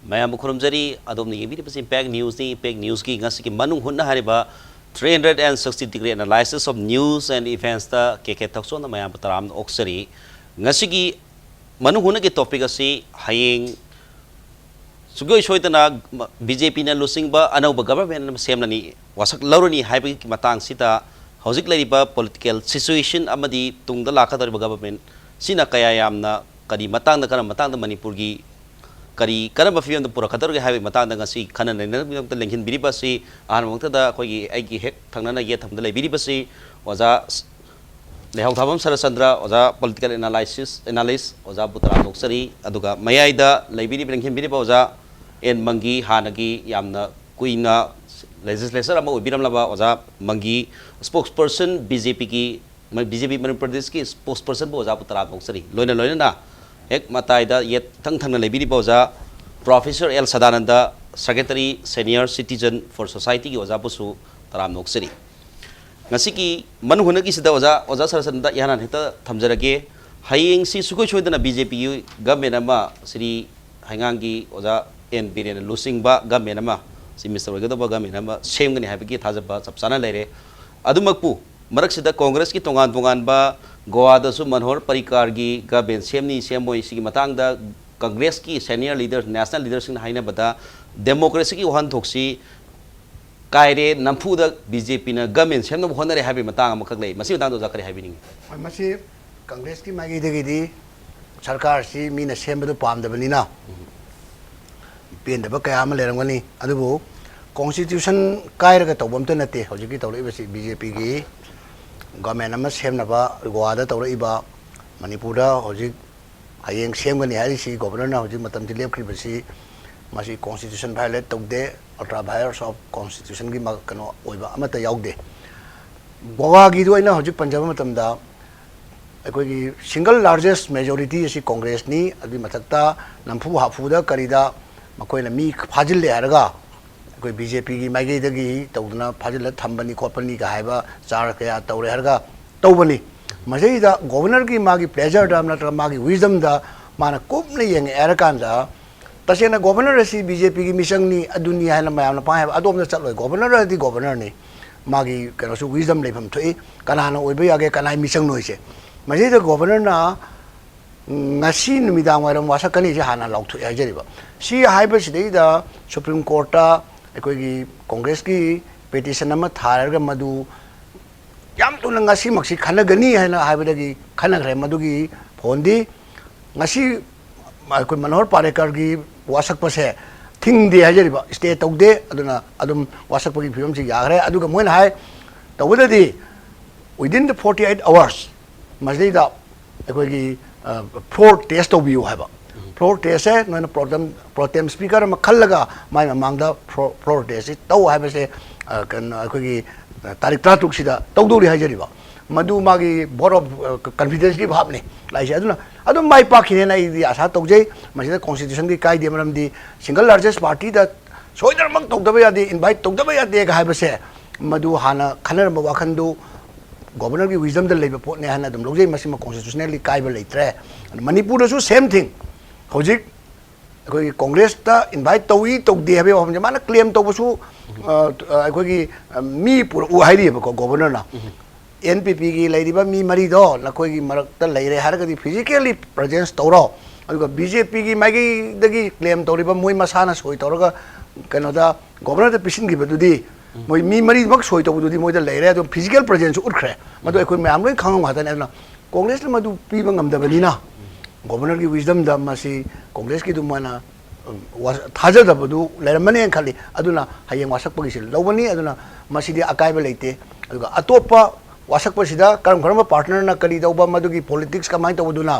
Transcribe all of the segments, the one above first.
Mayam Kurumjari, Adom the Impact News, the Impact News King, Nasiki Manung Hutna Hariba, 360-degree analysis of news and events, the THOKCHOM, the Mayam Taram Oxeri, Nasiki Manung Hunaki topic, Haying Sugoi Shoitana, BJP na losing ba, ano ba government same na ni, wasak laro ni Happy Matang Sita, Hosik Lariba, political situation, Amadi, Tung the Laka government, Sina Kayam na, Kadi Matang the Karamatang the Manipurgi. Kari karena film tu pura kata orang habi mata dengan si kanan ini kita lengkin biri pasi ahan waktu dah koi aiki hek thangna ye tham dalai biri pasi waja LEIHAOTHABAM SARATCHANDRA waja political analyst waja putra doksari aduga mayai da biri lengkin biri waja MANGI hanagi yamna kuina legislature ama ubiram laba waja MANGI spokesperson BJP Manipur PRADESH ki spokesperson waja putra doksari loina na एक माताइदा ये थंग लेबीरी बौजा professor L Sadananda secretary senior citizen for society की ओजा पुसु तराम नोक्सरी ngasi ki manu huna ki sida oja sarasanda yana heta thamjarage hayeng si sukoi choidana BJP government ama sri hangangi oja en biren losing ba government ama si Mr. Wagada ba government ama same gani habiki thajaba sapsana lere adumakpu marak sida congress ki tongan ba Goa da su manhor parikar gi government semni semoi sigi matang da congress ki senior leaders national leaders in haina bata democracy ki ohan thoksi kaire nampu da BJP na government semno honare habi matang amakak lei masi matang do zakari habi ning masi congress ki magi de gi sarkar si mina semba do pam da bani na pen da ba kaya ma lerangani adubu constitution kaire ga tobam to nate hoji ki tawle basi BJP gi government ama semnaba Goa da tawraiba Manipur da hoji hayeng semgani harisi governor na hoji matam dilep kribasi masi constitution violate tawde ultra virus of constitution gi kano oiba amata yaude Goa gi do ina hoji Punjab matam da akoi gi single largest majority si congress ni adi matakta nampu hafu da karida makoi na mi phajille haraga कोई BJP की माइगे दगी तौदना फाजिल थंबनी खोपनी का हाइबा चार कया तौरे हरगा तौबनी मजे दा governor की मागी pleasure दाम नत्र मागी विजडम दा माना कुपने यंग एरकांदा तसेना गवर्नर सी BJP की मिशंगनी अदुनी हाना मयाम पाए अदोम चलो गवर्नर दी गवर्नर ने मागी कनसु विजडम लेफम थई कनाना ओइबे यागे कनाई मिशंग नोइसे मजे दा गवर्नर ना ngasi numidang waram wasakani je hana lauthu ajeriba si haiba sidida supreme court ta ekoi congress ki petition ama tharga madu yam tuna ngasi maksi khanagani haina haibadagi khanagre madu gi phondi ngasi ekoi Manohar Parrikar gi wasak pase thing de ajeriba stay tawde aduna adum wasak pagi phim si yagre aduga moin hai tawdadi within the 48 hours masjida ekoi gi floor test of you have floor test है non pro tem speaker में खल लगा my मांगदा floor test तो है वैसे कोई तारीख तारुक सीधा तो दूरी है जरीबा मधु मागी बोर्ड ऑफ कॉन्फिडेंस की भाव ने लाइसे अदुना माय पाखिने ना इदी आशा तौजे मसिदा कॉन्स्टिट्यूशन की कायदे मरमदी सिंगल लार्जेस्ट पार्टी दा सोइदरमक तौदबा यादे इनवाइट तौदबा यादे का हाइबसे मधु हाना खनर म वाखंदु गवर्नर की विजडम द लेबे पोटने हाना दम लोजे मसिमा कॉन्स्टिट्यूशनली कायबा लेत्रे मणिपुर दसु सेम थिंग होजिक कोई कांग्रेस ता इनवाइट तौई तौदे हबे हम माना क्लेम तौबसु कोई मी पुर उ हाइरी बको गवर्नर ना NPP की लेरिबा मी मरी दो नकोई की मरक त लेरे हरगदी फिजिकली प्रेजेंस तौरो अदुगा BJP की मागी दगी क्लेम तौरिबा मोय मसाना सोई तौरगा कनोदा गवर्नर द पिसिन की बदुदी मोय मी मरी मक सोई तौबुदी मोय द लेरे तो फिजिकल प्रेजेंस उठख्रे मदो एकोई मैम लोई खांगम हातने ना कांग्रेस ल मदु पीबा ngam ना गवर्नर की विजडम द मसी कांग्रेस की दुमाना थाजदबदु लेरमने खाली अदुना हयें वासक पगिसिल लौबनी अदुना मसीदी अकायबा लेते अदुगा अतोपा वासक पसिदा करम करम पार्टनर ना करी दौबा मदुगी पॉलिटिक्स कमाई तौबदुना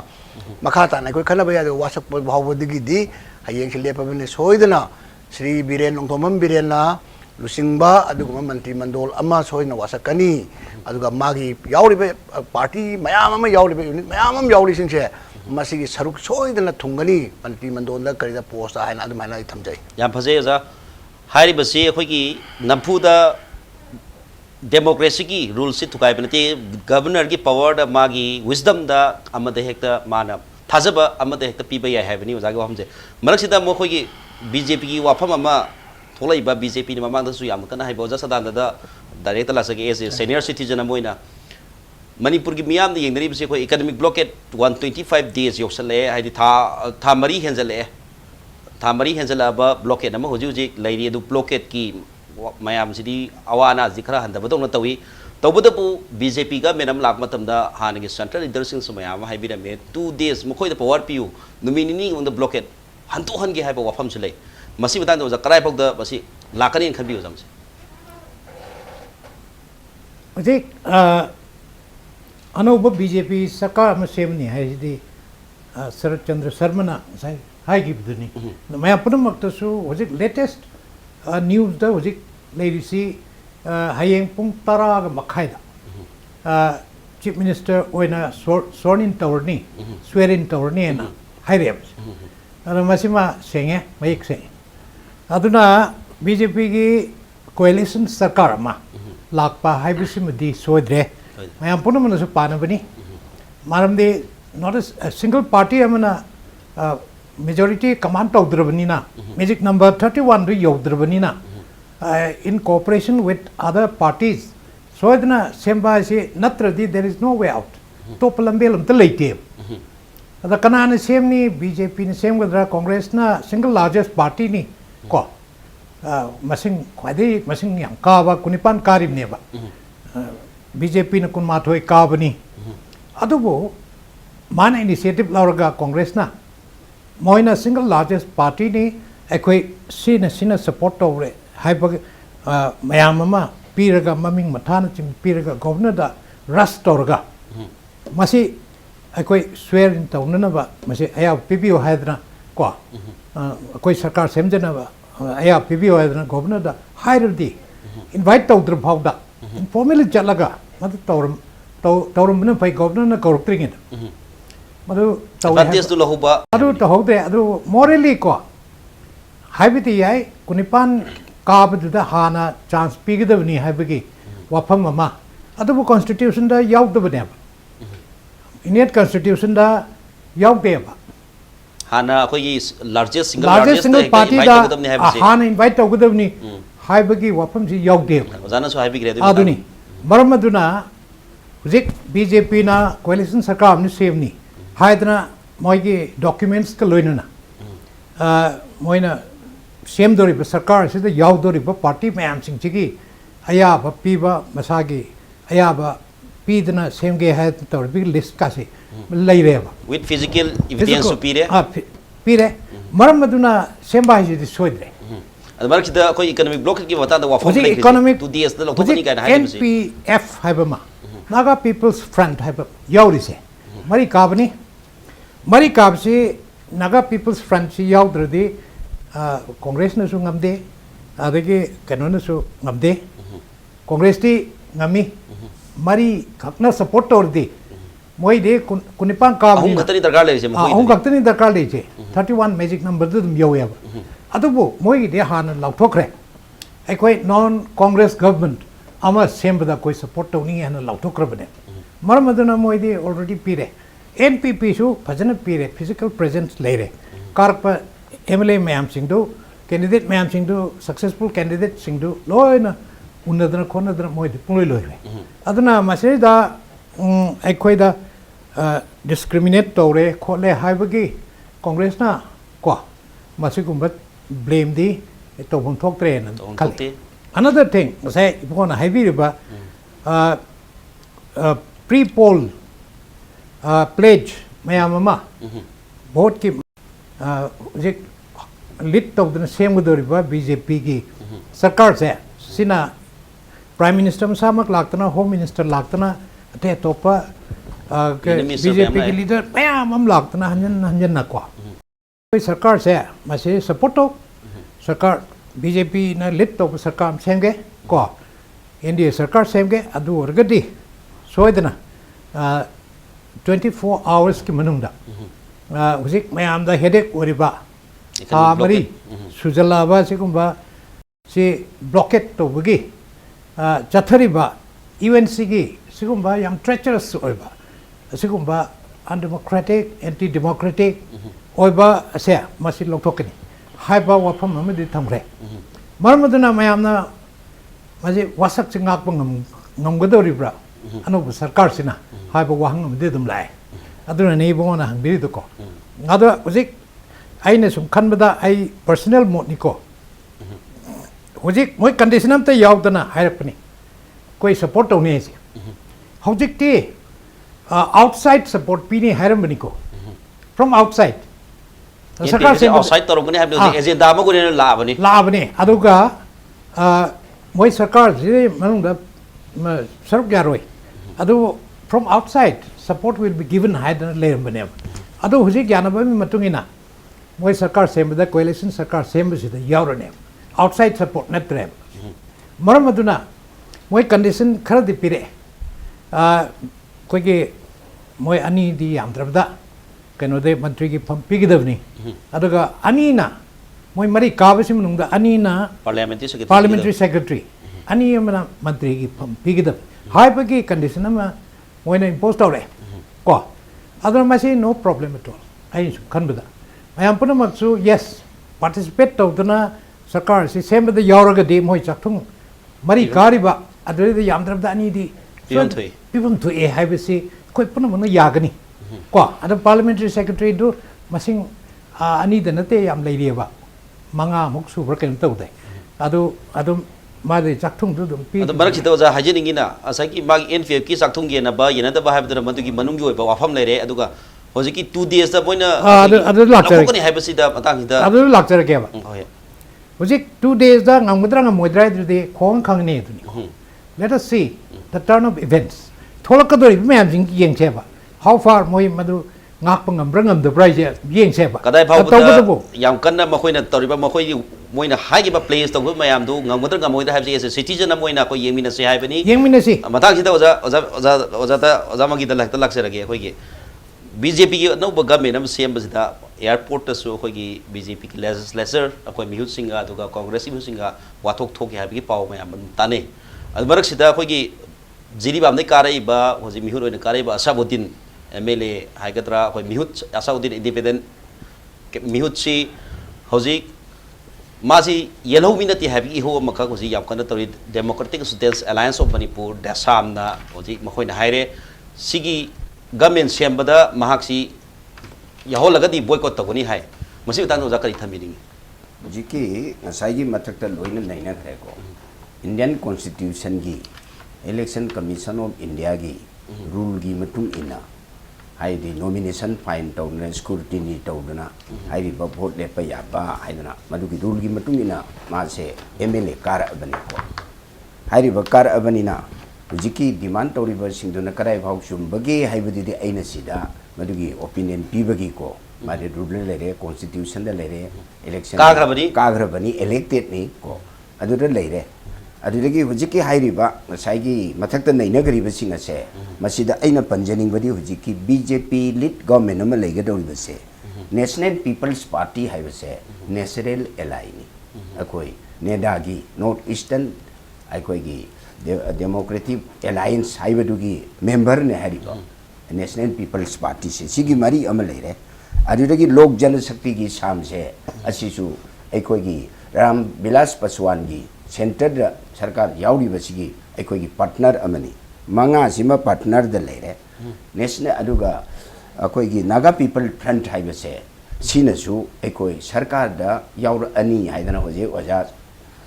मखा ताना कोई खनबा यादे वासक भावबदगी दी हयें से लेपबने सोइदना श्री बीरेन नोंथोमम बीरेना लुसिंगबा अदुगुमा मंत्री मंडल अमा सोइना वासकनी अदुगा मागी यावरिबे पार्टी मयाम अमा यावरिबे यूनिट मयाम अम यावरिसिंसे मसीगी सरुक सोइदना थुंगनी मंत्री मंडल करीदा पोस्ट हाइना अदुमाइना थमजै याम फजे जा हारि बसी अखोगी नंफुदा डेमोक्रेसी की रूल्स से थुकाई बनते गवर्नर की पावर दा मागी विजडम दा अमदे हेक्ता माना थाजबा अमदे हेक्ता पीबा याय हैबनी ओजागे हमजे मरक सिदा मोखोगी BJP की वाफम अमा थोलाइबा BJP नि ममांग दसु याम कना हाइबो जा सदानदा डायरेक्ट लासके एज ए सीनियर सिटीजन अमोइना मणिपुर की मियाम ने यंगदरी बसे को इकोनॉमिक ब्लॉकेट 125 डेज योक्सले हाइदि था मरी हेंजले था मरी हेंजलाबा ब्लॉकेट अमा हुजि हुजि लैरि अदु ब्लॉकेट की मयाम सिदी अवाना जिखरा हंदबदो न तवी तबदबु BJP का मेनम लाक मतमदा हानगे सेंट्रल लीडरसिंग सुमयाम हाइबिरमे 2 डेज मखोय द पावर पियु नुमिनिनी उन द ब्लॉकेट हंतो हनगे हाइबो वफम से लै मसी बतान दो कराय फक द मसी लाकनी खनबियो जमसे अजे अनौब BJP सरकार में सेमनी है जी शरदचंद्र शर्मा साइ हाइगिबदुनी मैं अपनमक्तसु होजिक लेटेस्ट न्यूज़ द होजिक लेरिसी हायेंग पुंग तराग मखाइदा चीफ मिनिस्टर ओइना स्वर्न टवरनी स्वेरिन टवरनी ना हाइरेब अदु मसिमा सेंगे मयिक से अदुना BJP की कोएलिशन सरकार मा लाकपा हाइबिसिमदि सोद्रे मैं पुनमनसु पानबनी मारमदे नॉट अ सिंगल पार्टी अमना मेजॉरिटी कमांड तौद्रबनीना मैजिक नंबर 31 दु यौद्रबनीना in cooperation with other parties soidna semba se natradi there is no way out to palambelum te leite ada kanana semni BJP ni semgadra congress na single largest party ni ko masing khwadi masing yang ka ba kunipan karib ne ba BJP na kun mathoi ka bani adubo mana initiative lauraga congress na moina single largest party ni ekoi sina support over हाइबग मयाम अमा पीरगा ममिंग मथाना चिम पीरगा governor दा रस तौरगा मसी अकोई swear इन तौननबा मसी अया पीबीओ हायदना को कोई सरकार सेमजनबा अया पीबीओ हायदना governor दा हायरदी invite तौद्र भावदा informally चलगा मद तौरम न फै गवर्नर न कौरक्त्रिंग मदु एडवांटेज दु लहुबा अदु तहौदे अदु मोरली को हाइबिति याय कुनिपान काबदुदा हाना चांस पीगदबनी हाइबगी वफम अमा अदुबु कॉन्स्टिट्यूशन दा याउदबनेब इंडियन कॉन्स्टिट्यूशन दा याउदेबा हाना अखोई लार्जेस्ट सिंगल पार्टी दा हाना इनवाइट तौगदबनी हाइबगी वफम जी याउदेब जाना सो हाइबगी रेदु आदुनी मरमदुना हुजिक BJP ना कोएलिशन सरकार नि सेमनी हायदना मोइगी डॉक्यूमेंट्स का लोइनना मोइना सेमदोरिब सरकार से यावदोरिब पार्टी मैम सिंह अयाब पीब मसागी अयाब पीदना सेमगे है तौरबी लिस्ट का से लेरेब विद फिजिकल एविडेंस पीरे पीरे मरम मदुना सेमबा है सोइद्रे अदमर किदा कोई इकोनॉमिक ब्लॉक की बता दो वाफो ले इकोनॉमिक 2 DS द लोकनी का है NPF हाइबमा नागा पीपल्स फ्रंट हाइब यावरिसे मरी काब से नागा पीपल्स फ्रंट से यावद्रदी कांग्रेस ने सु ngamde adagi kanona su ngamde Congress ती ngami mari khakna support tordi moi de kunipang ka ahum khatani darkar le je ahum khatani darkar le je 31 magic number dum yoya adubu moi de han lauthokre aikoi non congress government ama sembda koi support tawni han lauthokre bane maramaduna moi de already pire NPP su phajana pire physical presence leire karpa MLA मैम सिंधु candidate मैम सिंधु successful candidate सिंधु लोइना उन्नदना खोनदना मोइदि पुंगै लोइरे अदना मसेदा अखोइदा डिस्क्रिमिनेट तौरे खोले हाइबगी कांग्रेस ना को मसिगुम ब्लेम दी तौबम थोक्त्रे न खलते अनदर थिंग मसे इबोना हाइबिरिबा प्री पोल प्लेज मैम अमा वोट की लीड तौदना सेमगदोरिबा BJP की सरकार से सिना प्राइम मिनिस्टर मसामक लाक्तना होम मिनिस्टर लाक्तना अते तोपा BJP की लीडर मैम हम लाक्तना हंजन नको कोई सरकार से मसे सपोर्ट सरकार BJP ना लीड तौप सरकार सेमगे को NDA सरकार सेमगे अदु वर्गदी सोयदना 24 hours की मनुंगदा हुजिक मैम दा हेडेक ओरिबा मरी सुजलाबा सिगुम्बा से ब्लॉकेट तौबगी चथरीबा UNC की सिगुम्बा याम ट्रेचरस ओइबा सिगुम्बा अनडेमोक्रेटिक एंटी डेमोक्रेटिक ओइबा से मसी लोथोकनी हाइबा वाफम अमदि थमरे मरमदना मयामना माजे वासक से ngak ngam ngamgadoribra अनोब सरकार सिना हाइबा वाहंग अमदि दम लाए अदुना nei bona hangbiri do ko ngada hojik aine sum khanbada ai personal mode ni ko hojik moi condition am ta yaudana hairapni koi support tawne si hojik ti outside support pini hairamni ko from outside सरकार से outside तौरगनी है agenda में गुने लाबने अदुगा मोय सरकार जे मनुंग सरक यारोय अदु from outside support will be given हाइदन लेरबने अदु हुजे ज्ञानबा मी मतुंगिना मोय सरकार सेमदा कोalition सरकार सेमबसिदा यावरने आउटसाइड सपोर्ट नत्रे मरम अदुना मोय कंडीशन खरा दि पिरे कोगे मोय अनि दि यामद्रबदा कनोदे मंत्री की फम पिगदवनी अदुगा अनीना मोय मरी काबसि मनुंग अनीना पार्लियामेंट्री सेक्रेटरी अनि मना मंत्री की फम पिगदव हाइप की कंडीशन में मोयना इंपोज तौरे को अदर मसी नो प्रॉब्लम एट ऑल आई खनबदा मयाम पुनमक्सु यस पार्टिसिपेट तौदना सरकार से सेमबदा यावरगदि मोय चाथुंग मरी कारिबा अदरदे यामद्रबदा अनि दि पिबम थुए हाइबसि कोइ पुनमन यागनी को अद पार्लियामेंट्री सेक्रेटरी दु मसिंग अनि द नते याम लेरिबा मंगा मुक सुब्र केन तौदे अदु मादे चाथुंग दु दम पि अद मरक सितो जा हाजिनिंगिना असै की माग एनपीएफ की चाथुंग गेना बा येना द बा हाबदर मदुगी मनुंगी ओइबा वाफम लेरे अदुगा होजिकी 2 days दा बोइना अदु लाक्चर कोनी हाइबसि दा मतंग दा अदु लाक्चर केबा होय होजिक 2 days दा ngamudra ngamoidra दे खोंग खंगने दुनि let us see the turn of events थोलकदोरि मैम जिंग येंगसेबा how far moi madu ngak pangam brangam the price yeng seba kadai phau yam kanna makoina toriba makoi moina hagi ba place to mayam du ngamudra ngamoida have as a citizen moina ko yemina se hai bani yemina si matang sita oza magi da lakta laksarage khoi ge BJP ki no government am sem basida airport ta su khoi gi BJP ki legislature akoi mihut singa aduga congress mihut singa wathok thoki habi pau mayam tane adbarak sida khoi gi jiri bam nei karai ba hoji mihut oina karai ba asabudin MLA हाइगद्रा कोई मिहुत आसाउद्दीन independent मिहुत सी हौजिक माजी yellow मिनती हैबी हो मखा होजी याम कन तरी Democratic Students Alliance of Manipur दसामना होजिक मखोइना हाइरे सिगी गवर्नमेंट सेमबदा महाक्सी यहो लगदी बॉयकॉट तगनी हाय मसी तान ओजा करी थमिनी होजिकी नसाइगी मथकता लोइना नैना खरेको इंडियन कॉन्स्टिट्यूशन की इलेक्शन कमीशन ऑफ इंडिया की रूल की मतुंग इना हाइदी नॉमिनेशन फाइन तौदना स्क्रूटिनी तौदना हाइदी वोट लेप याबा हाइदना मदुगी रूल की मतुंगिना मासे MLA कार अबनी को हाइदी कार अबनीना हुजिकी डिमांड तौरिब सिंदुना कराय भाव चुमबगे हाइबदी आइना सिदा मदुगी ओपिनियन पीबगी को मादे रूल लेरे कॉन्स्टिट्यूशन द लेरे इलेक्शन काग्रबनी इलेक्टेड नि को अदुदा लेरे अदुदगी हुजिकी हाइरिबा नसाइगी मथक्ता नैनगरिबा सिंगसे मसिदा आइना पंजनिंगबदी हुजिकी BJP लीड गवर्नमेंट अमा लेगदौरिबसे नेशनल पीपल्स पार्टी हाइबसे नेशनल एलाई नि अखोई नेडागी नॉर्थ ईस्टर्न अखोईगी डेमोक्रेटिक अलायंस हाइबदुगी मेंबर ने हारिबा नेशनल पीपल्स पार्टी से सिगी मरी अमा लेरे अदुदगी लोक जनशक्ति की सामसे असिसु अखोईगी राम विलास पासवान की सेंटर सरकार यावरी बसिगी अखोईगी पार्टनर अमनी मंगा सिमा पार्टनर द लेरे नेशनल अदुगा अखोईगी नागा पीपल फ्रंट हाइबसे सिनसु अखोई सरकार द यावर अनि हाइदना होजे ओजा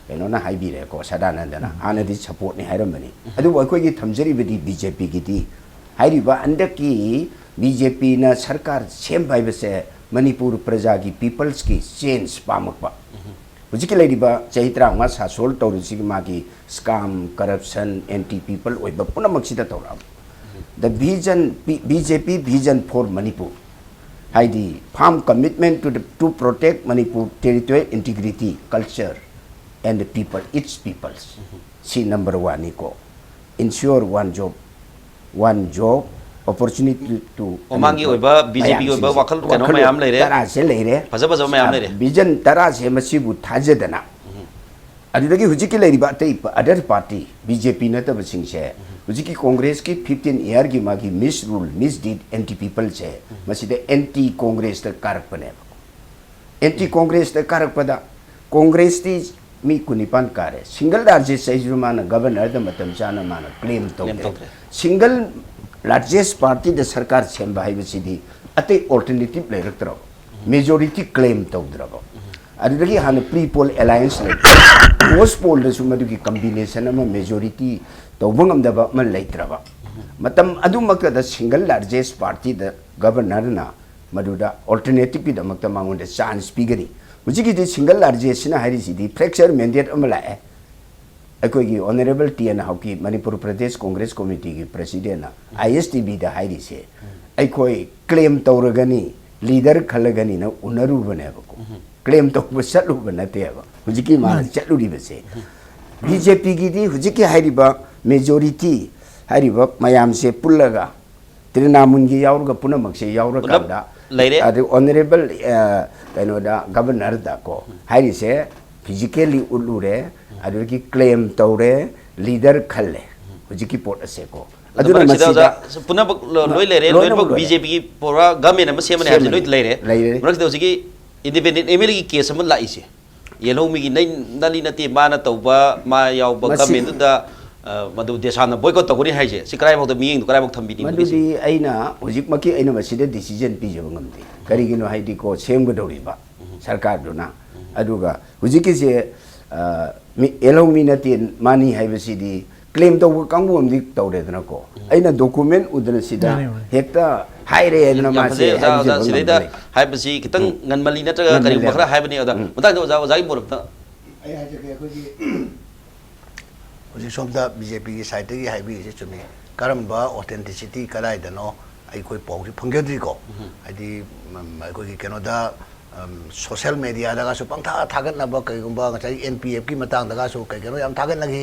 कइनोना हाइबिरे को सदानंदना आनदि सपोर्ट नि हाइरमनी अदु अखोईगी थमजरी BJP गिदी हाइरिबा अंदकी BJP ना सरकार सेम हाइबसे मणिपुर प्रजा की पीपल्स की चेंज पामकपा हुजिकी लेरिबा चैत्रा मा सासोल तौरुसी मागी स्कैम करप्शन एंटी पीपल ओइबा पुनमक्सिदा तौरा द vision BJP vision for Manipur हाइदी firm commitment to protect Manipur territorial integrity culture and people its people's सी नंबर 1 निको ensure one job opportunity to omangi oiba BJP oiba wakal kano mayam leire tara se leire faja mayam leire vision tara se masibu thajadana adudagi hujiki leiriba tai other party BJP na ta basing se hujiki congress ki 15 year ki magi misrule misdeed anti people se maside anti congress ta karak pane anti Congress द कारकपदा कांग्रेस ती मी कुनिपान कारे single largest size मान governor द मतम चाना मान क्लेम तौरे सिंगल लार्जेस्ट पार्टी द सरकार सेम हाइबसिदी अते ऑल्टरनेटिव लेरक्तरो मेजॉरिटी क्लेम तौद्रबो अदुदगी हाने प्री पोल अलायंस ले पोस्ट पोल दसु मदुगी कॉम्बिनेशन अमा मेजॉरिटी तौबंगमदबा मन लेत्रबा मतम अदुमक द सिंगल लार्जेस्ट पार्टी द गवर्नर ना मदुदा ऑल्टरनेटिव की दमक मांगोंद चांस पीगनी हुजिगी द सिंगल लार्जेस्ट ना हारिसिदी फ्रैक्चर मैंडेट अमा लाए अकोगी ऑनरेबल टीएन हाउकी मणिपुर प्रदेश कांग्रेस कमिटी की प्रेसिडेंट ना आईएसटीबी द हारिसे अकोई क्लेम तौरगनी लीडर खलगनी ना उनरुबनेबको क्लेम तौब चलुब नतेबा हुजिकी मान चलुरिबसे बीजेपी की दी हुजिकी हारिबा मेजॉरिटी हारिबा मयाम से पुल्लगा त्रिनामुल की यावरगा पुनमक से यावरकादा लेरे अदु ऑनरेबल कनोदा गवर्नर दा को हारिसे फिजिकली उल्लुरे अदु की क्लेम तौरे लीडर खल्ले हुजिकी पोट असे को अदुना मसिदा पुनमक लोय लेरे लोयमक बीजेपी की पूरा गवर्नमेंट अमा सेमने हाबसे लोय लेरे मरक दोसिकी इंडिपेंडेंट एमएलए की केस अमा लाइसे येलोमी की नली नते माना तौबा मा यावबा गवर्नमेंट दा मधु देशान बोयकॉट तौगनी हाइजे सिक्राइबोद मियिंग क्राइबोक थंबिनी मदुदी अइना हुजिक मकी अइना मसिदा डिसीजन पिजब ngamdi करिगिनो हाइदि को सेमगदौरिबा सरकार दुना अदुगा हुजिकी जे एलोमी नते मानी हाइबसिदी क्लेम तौब कांगुमदि तौरेदना को अइना डॉक्यूमेंट उदना सिदा हेक्ता हाइरे एदना मासे सिदा हाइबसि खितंग ngनमली नत्रगा करि मखरा हाइबनि अदा मता ओजा ओजाई मोरबता ai hai jage akhoi hoji somda BJP ki side gi hai bi je chumi karamba authenticity kadai dano ai koi pau ji phangedri ko adi koi ki kenoda social media da ga su pangtha thagat na ba kai gumba ngai NPF ki matang da ga su kai keno yam thagat lagi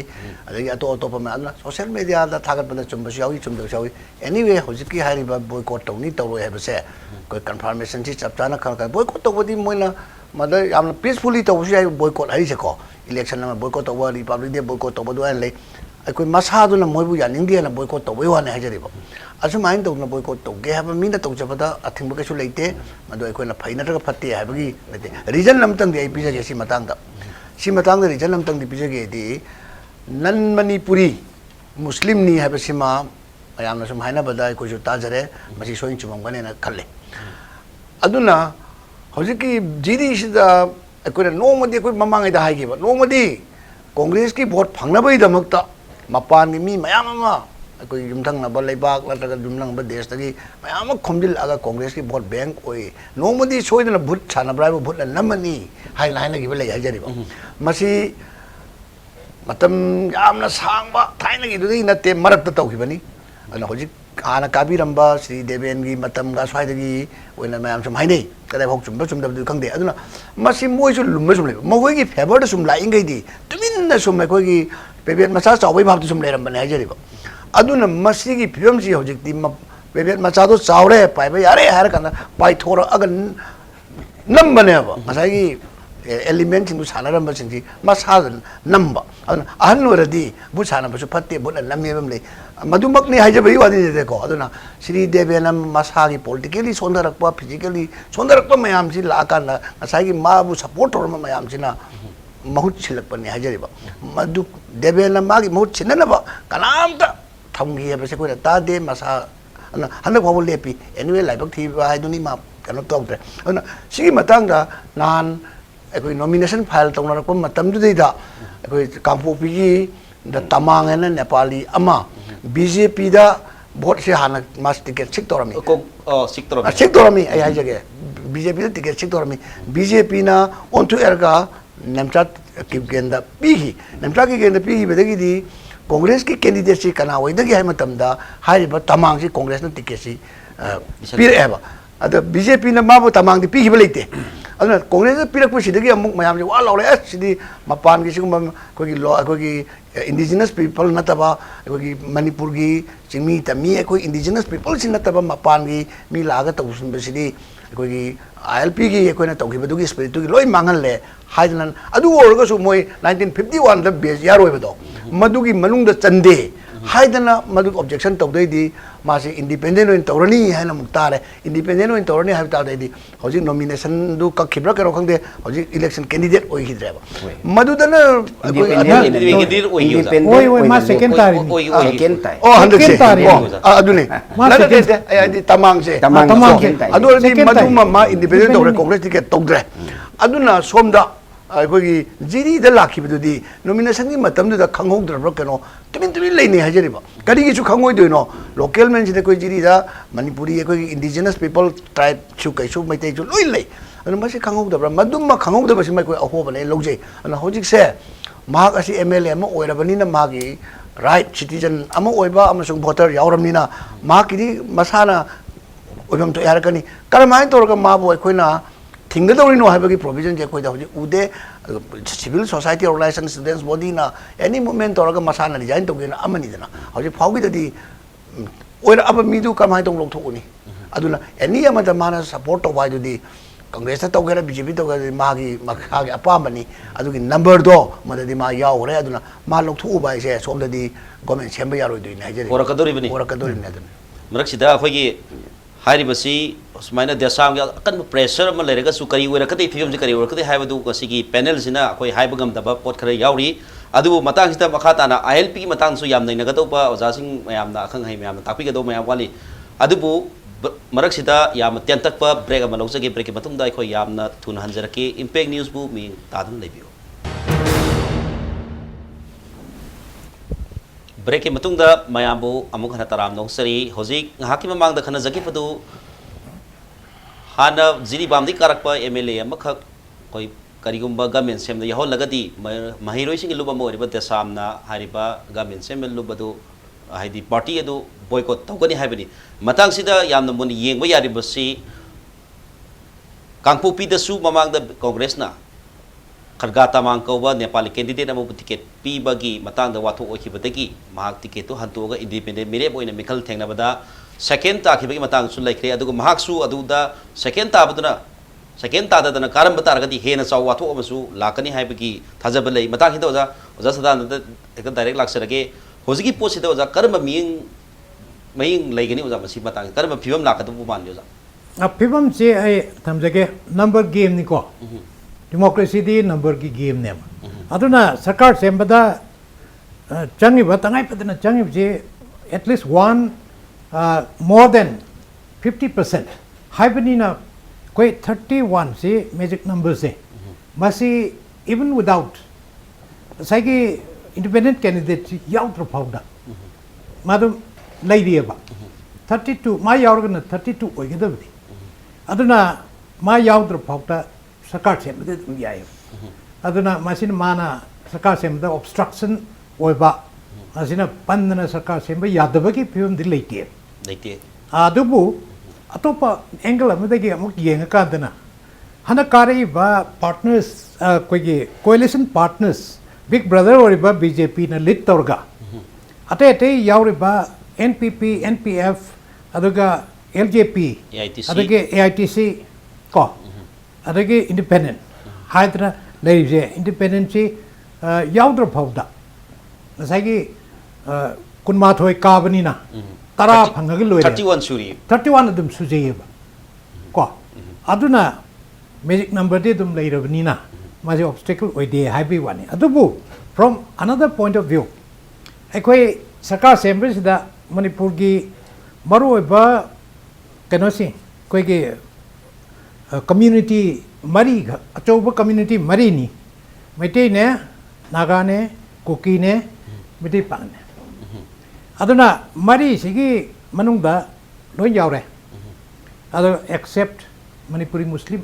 adagi ato ato pa ma social media da thagat ba chum ba yawi chum da yawi anyway hoji ki hai ba boycott tawni tawro hai ba se koi confirmation ji chap chana khal kai boycott tawdi moina mother am peacefully tawsi ai boycott hai se ko election na boycott tawwa republic de boycott tawba do an le ai koi masa du na moibu ya ning de na boycott tawbai wa na ha jari ba asu main taw na boycott taw ge ha ba mi na taw jabada athing ba ke su leite madu ai koi na phai na tra phatte ha ba gi lete reason lam tang de ai pija ge si matang da reason lam tang di pija ge di nan manipuri muslim ni ha ba si ma ayam na sum haina ba da ai koi ju ta jare masi soin chumang ba ne na khalle aduna hojiki jidi sida अकोन नोमदी अकोन ममांग दा हाइगे नोमदी कांग्रेस की vote फंगनबई दमकता मपान की मी मयाम अमा अकोन युमथंग नब लेबाक नत्रगा जुमलंग ब देश तगी मयाम खमजिल आगा कांग्रेस की vote bank ओय नोमदी सोइदना भूत छानब्राय भूत नमनी हाइ लाइन लगी बले हाइजरिबो मसी मतम यामना सांगबा थाइनगी दुदी नते मरत तौखिबनी अन होजिक आना काबिरंबा श्री देवेन की मतम गा स्वाइदगी ओइना मयाम सम हाइनै कदाइ भोक चुम चुम दबदु खंदे अदुना मसी मोइसु लुम सुम ले मोगोइ की फेवर सुम लाइंगै दी तुमिन सुम कोइ की पेबेट मसा चावै भाब सुम लेरम बने हाइजरिबो अदुना मसी की फिल्म सी होजिक दी पेबेट मसा दो चावरे पाइबे यारे हार कना पाइ थोर अगन नम बने अब मसाई की एलिमेंट सिंगु सानरम सिंगी मसा नम्बा अदुना अहन वरदी बु सानबसु फत्ते बु नमेबम ले मधुमक ने हाइजबई वादी देखो अदुना श्री देवेनम मसागी पॉलिटिकली सोंदरकपा फिजिकली सोंदरकपा मयाम सि लाकाना मसागी माबु सपोर्ट तोर मयाम सिना बहुत छिलकपने हाइजरिबा मधु देवेनम मागी बहुत छिननबा कनामता थंगी हेबसे कोइ तादे मसा हनक बाबु लेपी एनुवे लाइबक थी हाइदुनी मा कनो तौद्रे अदुना सिगी मतंगदा नान अकोइ नॉमिनेशन फाइल तौनरकपा मतमदुदैदा अकोइ कांपोपी द तमांग एन नेपाली अमा BJP दा vote से हाना मास टिकट सिक तोरमी सिक तोरमी आई हाई जगह BJP दा टिकट सिक तोरमी BJP ना ओंथु एरगा नमचा की गेंदा पीही नमचा की गेंदा पीही बदगी दी कांग्रेस की कैंडिडेट सी कना वैदगी हाई मतमदा हाई ब तमांग सी कांग्रेस ना टिकट सी पीर एबा अद BJP ना माबो तमांग दी पीही बलेते अदुना कांग्रेस पीरक सिदगी अमुक मयाम वा लाउरे सिदी मपान की सिगुम कोगी लो कोगी इंडिजिनस पीपल नतबा कोगी मणिपुर की चिमी तमी कोई इंडिजिनस पीपल सिन नतबा मपान की मी लागा तौसुन बसिदी कोगी ILP की कोइना तौगिबदुगी स्पिरिट की लोय मांगल ले हाइदन अदु ओरगसु मोय 1951 द बेज यारोय बदो मदुगी मनुंग द चंदे haidana madu objection tawdai masi independent in tawrani haina muktare independent in tawrani haib ta dai hoji nomination du ka khibra karo khangde hoji election candidate oi hidreba madu dana independent oi ma second tari second time oh handak se oh adune lada de ay tamang se adu di madu ma independent tawre congress ticket tawdre aduna somda ꯑꯩꯈꯣꯏꯒꯤ ꯖꯤꯔꯤꯗ ꯂꯥꯛꯈꯤꯕꯗꯨꯗꯤ ꯅꯣꯃꯤꯅꯦꯁꯟꯒꯤ ꯃꯇꯝꯗꯨꯗ ꯈꯪꯍꯧꯗ꯭ꯔꯕ꯭ꯔꯥ ꯀꯩꯅꯣ ꯇꯨꯃꯤꯟ ꯂꯩꯅꯩ ꯍꯥꯏꯖꯔꯤꯕ ꯀꯔꯤꯒꯤꯁꯨ ꯈꯪꯉꯣꯏꯗꯣꯏꯅꯣ local ꯃꯦꯟꯁꯤꯗ ꯑꯩꯈꯣꯏ ꯖꯤꯔꯤꯗ ꯃꯅꯤꯄꯨꯔꯤ ꯑꯩꯈꯣꯏꯒꯤ indigenous people ꯇ꯭ꯔꯥꯏꯕꯁꯨ ꯀꯩꯁꯨ ꯃꯩꯇꯩꯁꯨ ꯂꯣꯏ ꯂꯩ ꯑꯗꯨ ꯃꯁꯤ ꯈꯪꯍꯧꯗꯕ꯭ꯔꯥ ꯃꯗꯨꯃ ꯈꯪꯍꯧꯗꯕꯁꯤꯃ ꯑꯩꯈꯣꯏ ꯑꯍꯣꯕꯅꯦ ꯂꯧꯖꯩ ꯑꯗꯨꯅ ꯍꯧꯖꯤꯛꯁꯦ ꯃꯍꯥꯛ ꯑꯁꯤ MLA ꯑꯃ ꯑꯣꯏꯔꯕꯅꯤꯅ ꯃꯥꯒꯤ ꯔꯥꯏꯠ ꯁꯤꯇꯤꯖꯟ ꯑꯃ ꯑꯣꯏꯕ ꯑꯃꯁꯨꯡ ꯚꯣꯇꯔ ꯌꯥꯎꯔꯕꯅꯤꯅ ꯃꯍꯥꯛꯀꯤꯗꯤ ꯃꯁꯥꯅ ꯑꯣꯏꯐꯝ ꯊꯣꯛꯑꯦ ꯍꯥꯏꯔꯛꯀꯅꯤ ꯀꯔꯝꯍꯥꯏꯅ ꯇꯧꯔꯒ ꯃꯥꯕꯨ ꯑꯩꯈꯣꯏꯅ ꯊꯤꯡꯒꯗꯧꯔꯤꯅꯣ ꯍꯥꯏꯕꯒꯤ ꯄ꯭ꯔꯣꯕꯤꯖꯟꯁꯦ ꯑꯩꯈꯣꯏꯗ ꯍꯧꯖꯤꯛ ꯎꯗꯦ ꯁꯤꯚꯤꯜ ꯁꯣꯁꯥꯏꯇꯤ ꯑꯣꯔꯒꯅꯥꯏꯖꯦꯁꯟ ꯁ꯭ꯇꯨꯗꯦꯟꯁ ꯕꯣꯗꯤꯅ ꯑꯦꯅꯤ ꯃꯨꯚꯃꯦꯟ ꯇꯧꯔꯒ ꯃꯁꯥꯅ ꯔꯤꯖꯥꯏꯟ ꯇꯧꯒꯦꯅ ꯑꯃꯅꯤꯗꯅ ꯍꯧꯖꯤꯛ ꯐꯥꯎꯒꯤꯗꯗꯤ ꯑꯣꯏꯔꯛꯑꯕ ꯃꯤꯗꯨ ꯀꯃꯥꯏꯅ ꯇꯧ ꯂꯧꯊꯣꯛꯎꯅꯤ ꯑꯗꯨꯅ ꯑꯦꯅꯤ ꯑꯃꯗ ꯃꯥꯅ ꯁꯄꯣꯔꯠ ꯇꯧꯕ ꯍꯥꯏꯗꯨꯗꯤ ꯀꯪꯒ꯭ꯔꯦꯁꯇ ꯇꯧꯒꯦꯔꯥ BJP ꯇꯧꯒꯦꯔꯥ ꯃꯥꯒꯤ ꯃꯈꯥꯒꯤ ꯑꯄꯥꯝꯕꯅꯤ ꯑꯗꯨꯒꯤ ꯅꯝꯕꯔꯗꯣ ꯃꯗꯗꯤ ꯃꯥ ꯌꯥꯎꯈ꯭ꯔꯦ ꯑꯗꯨꯅ ꯃꯥ ꯂꯧꯊꯣꯛꯎꯕ ꯍꯥꯏꯁꯦ ꯁꯣꯝꯗꯗꯤ ꯒꯣꯔꯃꯦꯟ ꯁꯦꯝꯕ ꯌꯥꯔꯣꯏꯗꯣꯏꯅꯤ ꯍꯥꯏꯖꯔꯤ ꯑꯣꯔꯛꯀꯗꯣꯔꯤꯕꯅꯤ ꯑꯗꯨꯅ ꯃꯔꯛꯁꯤꯗ ꯑꯩꯈꯣꯏꯒꯤ ꯍꯥꯏꯔꯤꯕꯁꯤ ꯁꯨꯃꯥꯏꯅ ꯗꯦꯁꯥꯝꯒꯤ ꯑꯀꯟꯕ ꯄ꯭ꯔꯦꯁꯔ ꯑꯃ ꯂꯩꯔꯒꯁꯨ ꯀꯔꯤ ꯑꯣꯏꯔꯛꯀꯗꯦ ꯐꯤꯕꯝꯁꯤ ꯀꯔꯤ ꯑꯣꯏꯔꯛꯀꯗꯦ ꯍꯥꯏꯕꯗꯨ ꯉꯁꯤꯒꯤ ꯄꯦꯅꯦꯜꯁꯤꯅ ꯑꯩꯈꯣꯏ ꯍꯥꯏꯕ ꯉꯝꯗꯕ ꯄꯣꯠ ꯈꯔ ꯌꯥꯎꯔꯤ ꯑꯗꯨꯕꯨ ꯃꯇꯥꯡꯁꯤꯗ ꯃꯈꯥ ꯇꯥꯅ ILPꯒꯤ ꯃꯇꯥꯡꯗꯁꯨ ꯌꯥꯝ ꯅꯩꯅꯒꯗꯧꯕ ꯑꯣꯖꯥꯁꯤꯡ ꯃꯌꯥꯝꯅ ꯑꯈꯪ ꯑꯍꯩ ꯃꯌꯥꯝꯅ ꯇꯥꯛꯄꯤꯒꯗꯧꯕ ꯃꯌꯥꯝ ꯋꯥꯠꯂꯤ ꯑꯗꯨꯕꯨ ꯃꯔꯛꯁꯤꯗ ꯌꯥꯝꯅ ꯇꯦꯟꯇꯛꯄ ꯕ꯭ꯔꯦꯛ ꯑꯃ ꯂꯧꯖꯒꯦ ꯕ꯭ꯔꯦꯛꯀꯤ ꯃꯇꯨꯡꯗ ꯑꯩꯈꯣꯏ ꯌꯥꯝꯅ ꯊꯨꯅ ꯍꯟꯖꯔꯛꯀꯦ ꯏꯝꯄꯦꯛ ꯅ꯭ꯌꯨꯁꯕꯨ ꯃꯤꯡ ꯇꯥꯗꯨꯅ ꯂꯩꯕꯤꯌꯨ ब्रेक के मयामबू अमुक हना तराम Nausari होजिक ngahaki mamangda khana zakipadu hana jiri bamdi karakpa MLA amakak koi karigumba gamen semda yahol lagadi mahiroi singi luba moriba desamna hariba gamen semel lubadu haidi party adu boycott tawgani haibani matang sida yamna mun yengba yaribasi kangpopi da su mamangda congress na Karga tamang kauba Nepali candidate amu ticket pi bagi matang da watu oki batagi mahak ticket to hantuga independent mire boina mikal thengna bada second ta khibagi matang su laikre aduga mahak su aduda second ta baduna second ta da na karam bata ragadi hena chaw watu amasu lakani haibagi thajaba lei matang hinda oza sadananda ek direct laksarage hojigi posi da oza karma ming laigani oza masi matang karma phibam lakadu man oza phibam se ai thamjage number game ni ko democracy di number ki game ne aduna sarkar sembada changi batangai padana changi je at least one more than 50% haibani na koi 31 se magic number se masi even without saigi independent candidate yautro phauda madum lady ba 32 ma yaurgana 32 oigedabdi aduna ma yautro phauda sarkar sembada dum yai aduna masin mana sarkar sembada obstruction oiba asina pandana sarkar semba yadabagi phim di leite adubu atopa angle amadagi amuk yenga kadana hana kari ba partners koigi coalition partners big brother oriba BJP na lead torga ate yauriba NPP NPF aduga LJP aduga AITC ko adagi independent haidra leije independent si yaudra phauda nasagi kunma thoi kabani na tara phangagi loire 31 suri 31 adum sujeyeba ko aduna magic number de dum leirabani na maji obstacle oide haibi wani adubu from another point of view ekoi sarkar assembly da manipur gi maru oiba kenosi koi gi community mari achoba community mari ni maitai ne naga ne kuki ne maitai pang ne aduna mari sigi manung da loi yaure ado except manipuri muslim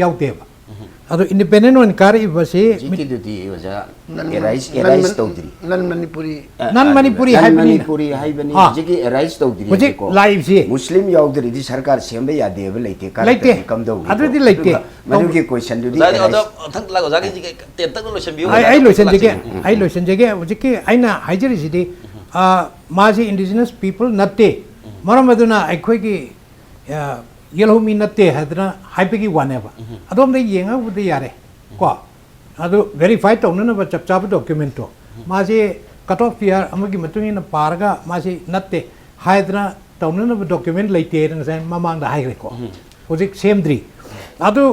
yaudeba ado independent one kari basi jiki dudi waja erase tawdri nan manipuri haibani jiki erase tawdri ko live si muslim yaudri di sarkar sembe yade ba leite kar kam daw adu di leite manu ki question dudi zadi oda thak lago zagi jiki ten tak lo sembiu ai lo senjege jiki aina haijeri sidi maji indigenous people natte maramaduna aikoi ki yellow mi natte hadna haipegi waneba adom de yenga bude yare ko adu verify tawna na chap chap document to maji cut off year amagi matung in paraga masi natte haidra taunana document laite and say mamang the high record was it same three adu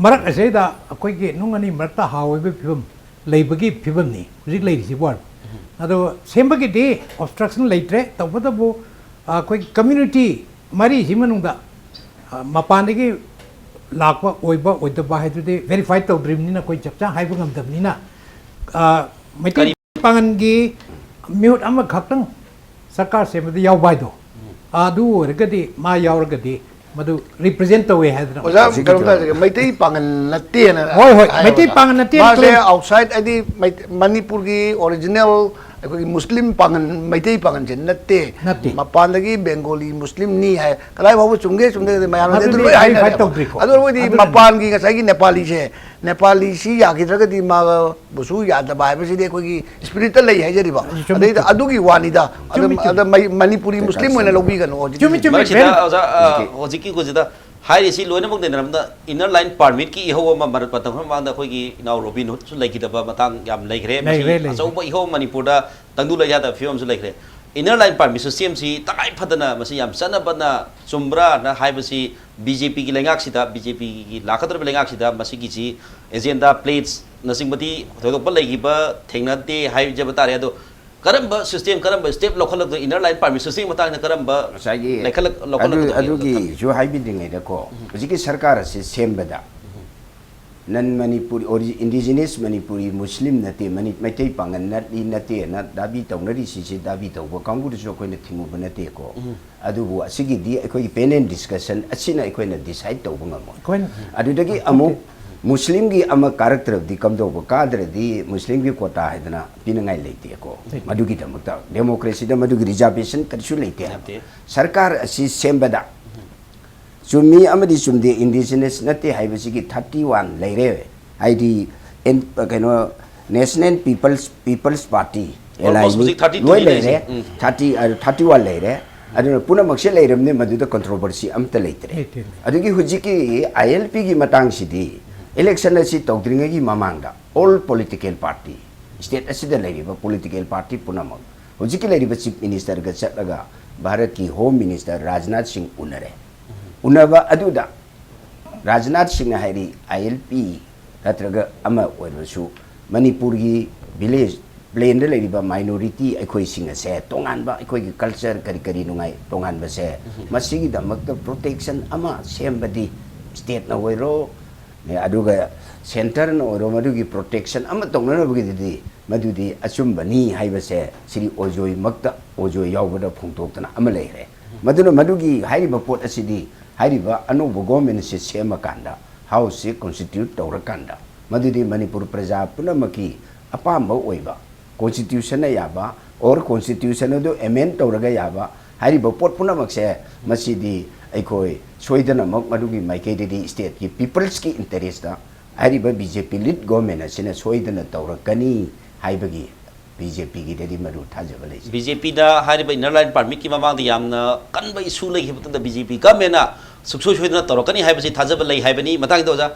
marak say da akoi ge nungani marta however pibum labagi pibum ni was lady si word adu same bagi day obstruction later tawadabu akoi community mari himanungda mapandagi lakwa oiba oidaba haidudi verified tawdrimnina koi chapcha haibu ngamdamnina maitai pangangi mute ama khaktang sarkar semadi yawbaido adu orgadi ma yaurgadi madu represent tawe hadna oja karumda maitai pangan natte na hoi hoi maitai pangan natte ma se outside adi Manipur gi original अखोई मुस्लिम पांगन मैते पांगन जे नत्ते मपान लगी Bengali मुस्लिम नी है कलाई बाबू चुंगे चुंगे मयाम दे लोय हाय ना अदो वदी मपान की गसाई नेपाली से नेपाली सी यागिद्रगदी मा बुसु याद बाय बसी दे कोई स्पिरिचुअल लई है जरिबा अदे अदुगी वानीदा अद मणिपुरी मुस्लिम होने लोबी गनो चुमी चुमी होजिकी गोजिदा हाई सी लोन मुक देनरम द इनर लाइन परमिट की इहो म मरत पतम मांग द खोगी नाउ रोबिन हुड सु लेकिदबा मतंग याम लेखरे अचौब इहो मणिपुर दा तंगदु लया द फिल्म सु लेखरे इनर लाइन परमिट सिस्टम सी तगाई फदना मसी याम सनबना चुम्ब्रा ना हाइबसी बीजेपी की लेंगाक सिदा बीजेपी की लाखतर लेंगाक सिदा मसी की जी एजेंडा प्लेट्स नसिंगबती थोदोप लेगिबा थेंगनाते हाइ जब तारे दो करम सिस्टम करम step local inner line permit system Matang करम लेखल लोकल अदुगी जो हाइबिदिंग है को जिकी सरकार से सेमबदा नन मणिपुरी और इंडिजिनस मणिपुरी मुस्लिम नते मनि मैतै पांगन नती नते न दाबी तौनरी सिसे दाबी तौबो कांगु जो कोइन थिमुब नते को अदुबु असिगी दि अखोई पेनेन डिस्कशन असिना अखोइना डिसाइड तौबो ngamo अदुदगी अमु मुस्लिम की अम कैरेक्टर दी कमदोब कादर दी मुस्लिम की कोटा है पीनंगाई लेते को मधुगी दमकता डेमोक्रेसी द मधुगी रिजर्वेशन कछु लेते सरकार असि सेमबदा चुमी अमदी चुमदे इंडिजिनस नते हाइबसी की 31 लेरे आईडी एन कनो नेशनल पीपल्स पार्टी एलआईनी लोय लेरे 31 लेरे अदुना पुना मक्से लेरमने मधुदा कंट्रोवर्सी अमता लेतरे अदुगी हुजिकी आईएलपी की मतंग सिदी इलेक्शन असी तौद्रिंगी ममांगदा ऑल पॉलिटिकल पार्टी स्टेट असिदा लेरिबा पॉलिटिकल पार्टी पुनमक हुजिकी लेरिबा चीफ मिनिस्टर गा चटलगा भारत की होम मिनिस्टर राजनाथ सिंह उनरे उनबा अदुदा राजनाथ सिंह हाइरी आईएलपी नत्रगा अमा ओइरसु मणिपुर की विलेज प्लेन दे लेरिबा माइनॉरिटी अखोई सिंह से तोंगानबा अखोई की कल्चर करी करी नुंगाई तोंगानबा से मसिगी दमक प्रोटेक्शन अमा सेमबदी स्टेट न ओइरो अदुगा सेंटर न ओरो मदुगी प्रोटेक्शन अम तोंगनबगी मदुदी अचुंबनी हाइबसे श्री ओजोई मक्ता ओजोई यावबदा फोंतोक्तना अम लेरे मदुना मदुगी हाइरिबा पोट असिदी हाइरिबा अनोबो गवर्नमेंट से सेम कांदा हाउस से कॉन्स्टिट्यूट तौर कांदा मदुदी मणिपुर प्रजा पुनमकी अपाम ओइबा कॉन्स्टिट्यूशन याबा और कॉन्स्टिट्यूशन दो एमेंड तौरगा याबा हाइरिबा पोट पुनमक से मसिदी अखोई सोइदनमक मदुगी माइकेदी स्टेट की पीपल्स की इंटरेस्ट दा हाइरिबा बीजेपी लीड गवर्नमेंट असिना सोइदन तौरकनी हाइबगी बीजेपी की देदी मरु थाजब ले बीजेपी दा हाइरिबा इनर लाइन परमिट की ममांग यामना कनबा इशू लेखिबतन बीजेपी गवर्नमेंट सुक्सो सोइदन तौरकनी हाइबसी थाजब ले हाइबनी मतंग दोजा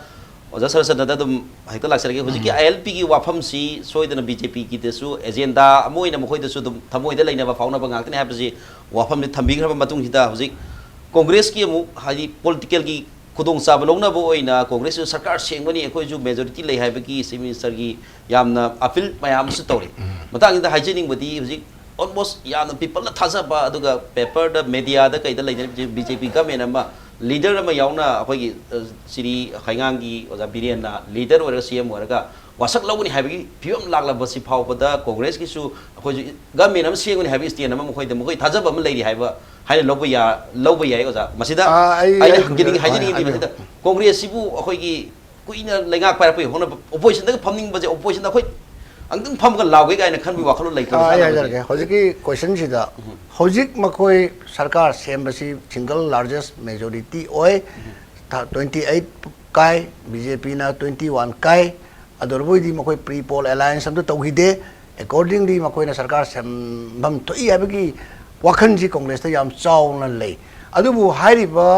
ओजा सरसनदा दम हेक्ता लाक्सरगे हुजिकी आईएलपी की वाफम सी सोइदन बीजेपी की देसु एजेंडा अमोइना मखोइदसु दम थमोइदा लेनबा फाउनबा गांगतने हाइबसी वाफम नि थंबिग्रबा मतुंग हिदा हुजिक कांग्रेस की अमु हाई पॉलिटिकल की खुदों चाब लौनबो ओइना कांग्रेस सरकार सेंगबनी अखोइ जु मेजॉरिटी ले हाइबकी सी मिनिस्टर की यामना अपील मयाम सु तौरे मतंगदा हाइजेनिंग बदी हुजिक ऑलमोस्ट यामना पीपल थाजबा अदुगा पेपर द मीडिया द कैदा लेने बीजेपी गवर्नमेंट अमा लीडर अमा यावना अखोइ श्री खैंगांगी ओजा बिरेना लीडर ओरगा सीएम ओरगा वासक लौगनी हाइबकी फियम लागलाबसी फावबदा कांग्रेस की सु अखोइ गवर्नमेंट अमा सेंगनी हाइबी स्टेट अमा मखोइ थाजब अमा लेरि हाइबा हाइने लौबा याय ओजा मसिदा आई गिनिंग हाइजेनिंग दी मसिदा कांग्रेस सिबु अखोइगी कुइना लेंगा पारपै होना ओपोजिशन दा फमनिंग बजे ओपोजिशन दा अखोइ अंगदम फमगा लाउगे गाइना खनबी वाखलो लेखा आइजरगे होजिकी क्वेश्चन सिदा होजिक मखोइ सरकार सेमबसी सिंगल लार्जेस्ट मेजॉरिटी ओय 28 काय बीजेपी ना 21 काय अदरबोइदी मखोइ प्री पोल अलायंस हम तो तौहिदे अकॉर्डिंगली मखोइना सरकार सेमबम थोइ हाबगी वाखन जी कांग्रेस ता याम चावना लई अदुबु हाइरिबा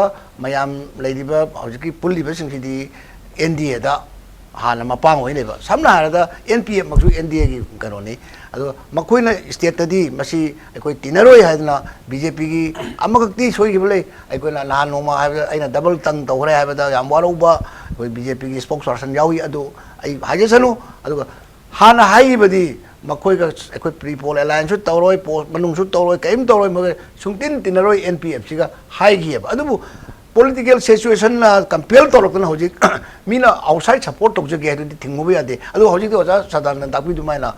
मयाम लेदिबा होजिकी पुलिबा सिंसिदी एनडीए दा हाना मपांग होइनेबा समना हारदा एनपीएफ मक्सु एनडीए की करोनी ado makoina state tadi masi ekoi tinaroi haidna BJP gi amakti soi gi bole ekoi na na no ma ha aina double tang tawre ha da yam waro ba ekoi BJP gi spokesperson yawi adu ai hajasanu adu hana hai badi makoi ga ekoi pre poll alliance su tawroi post manung su tawroi kaim tawroi ma sungtin tinaroi NPF siga hai gi ba adu political situation na compel to lokna hoji mina outside support to je ge thing mo ya de adu hoji to ja sadan da bi du mai na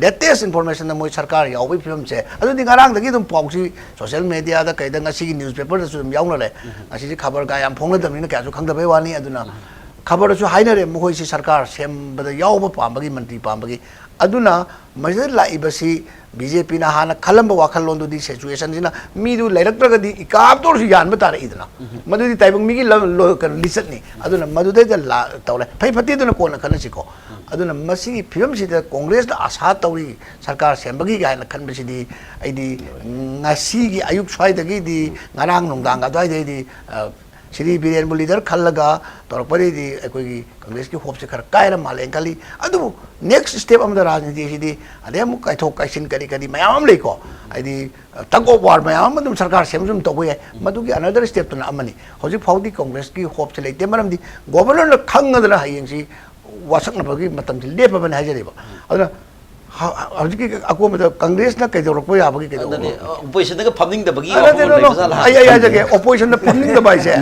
latest information na moi sarkar ya obi film che adu di ngarang da gi dum pausi social media da kai da ngasi newspaper da su yaung na le ngasi ji khabar ga yam phong na dam ni ka su khang da bai wani aduna khabar su haina re mo hoi si sarkar sem ba da yaw ba pam ba gi mantri pam ba gi aduna major la ibasi BJP na hana khalam ba wakhal lon du di situation jina mi du lairak tra ga di ikap tor su yan ba tar idna madu di taibang mi gi lo kan lisat ni aduna madu de la tawle phai phati du na ko na khana si ko aduna masi film si da congress da asa tawri sarkar sembagi ga na khan basi di ai di ngasi gi ayuk swai da gi di ngarang nong dang ga dai di Sri Biren bu leader khallaga torpari di ekoi congress ki hope se khar kaira malen kali adu next step am da rajniti si di ade mu kai thok kai sin kari kari mayam le ko ai di tago war mayam dum sarkar sem sum to boye madu ki another step to na amani hoji faudi congress ki hope se leite maram di governor na khangna hayeng si wasak na bagi matam ti lepa ban hajari ba aduna hoji ki ako ma congress na kai do ro ya bagi kai do opposition da famning da bagi ai jage opposition na famning da bai se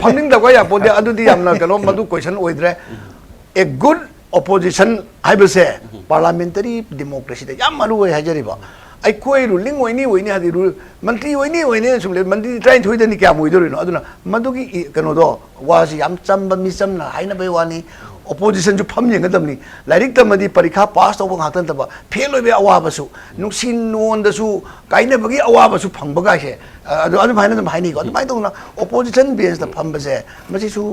famning da ga ya pode adu di amna kalo madu question oidre a good opposition haibe se parliamentary democracy da yam maru oi hajari ba ai koi ruling oini hadi rule mantri oini sumle mantri trying to hidden kya moi do no aduna madu ki kano do was yam chamba mi samna haina bai wani opposition ju pham yeng gadam ni lairik tamadi parikha pass to bang hatan taba fail oi be awa basu nuksin non da su kaina bagi awa basu phang baga se adu bhaina dum haini ko mai to na opposition base da pham base masi su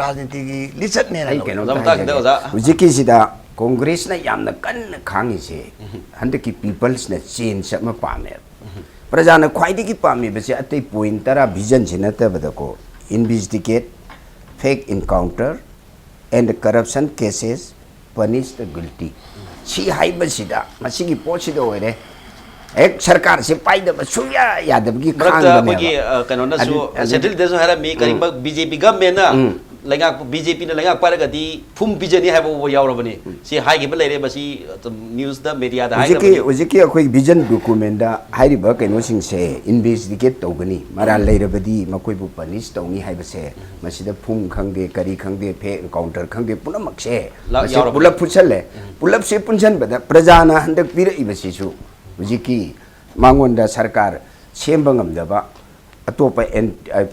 rajniti gi lisat ne na hujiki sida congress na yamna kan khangi se handaki peoples na change ma pame prajana khwaidi ki pame base atai point tara vision jinata badako investigate fake encounter and corruption cases punish the guilty si haiba sida masigi pochida oire ek sarkar se paida basuya yadab gi khang ba ne kano na su settle de so hara mi karing ba BJP government na lenga BJP na lenga para ga di phum bijani ha bo yaw ro bani si hai gi ba lere ba si news da media da hai ga ojiki akoi vision document da hairi ba kaino sing se investigate to gani mara lere ba di makoi bu punish to ni hai ba se masida phum khangde kari khangde phe encounter khangde punamak se pulap puchale pulap se punjan ba da prajana handak pira iba si su ojiki mangon da sarkar sembangam da ba atopa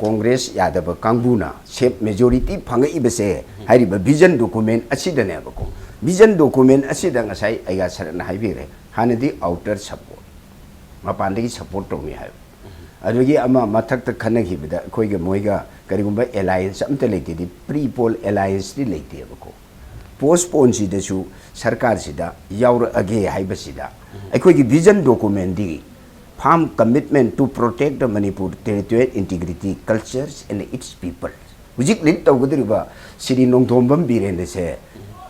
congress yadaba kangbuna shape majority phanga ibase hariba vision document asidane bako vision document asida ngasai aiga sarana haibire hanadi outer support mapandagi support to mi hai adugi ama mathak ta khanagi bida koiga moiga karigumba alliance amta leite di pre poll alliance di leite bako postpone si desu sarkar sida yaur age haibasida aikoigi vision document di firm commitment to protect the Manipur territorial integrity, cultures and its people. Ujik lit tau gudriba Sri Nongthombam Birende se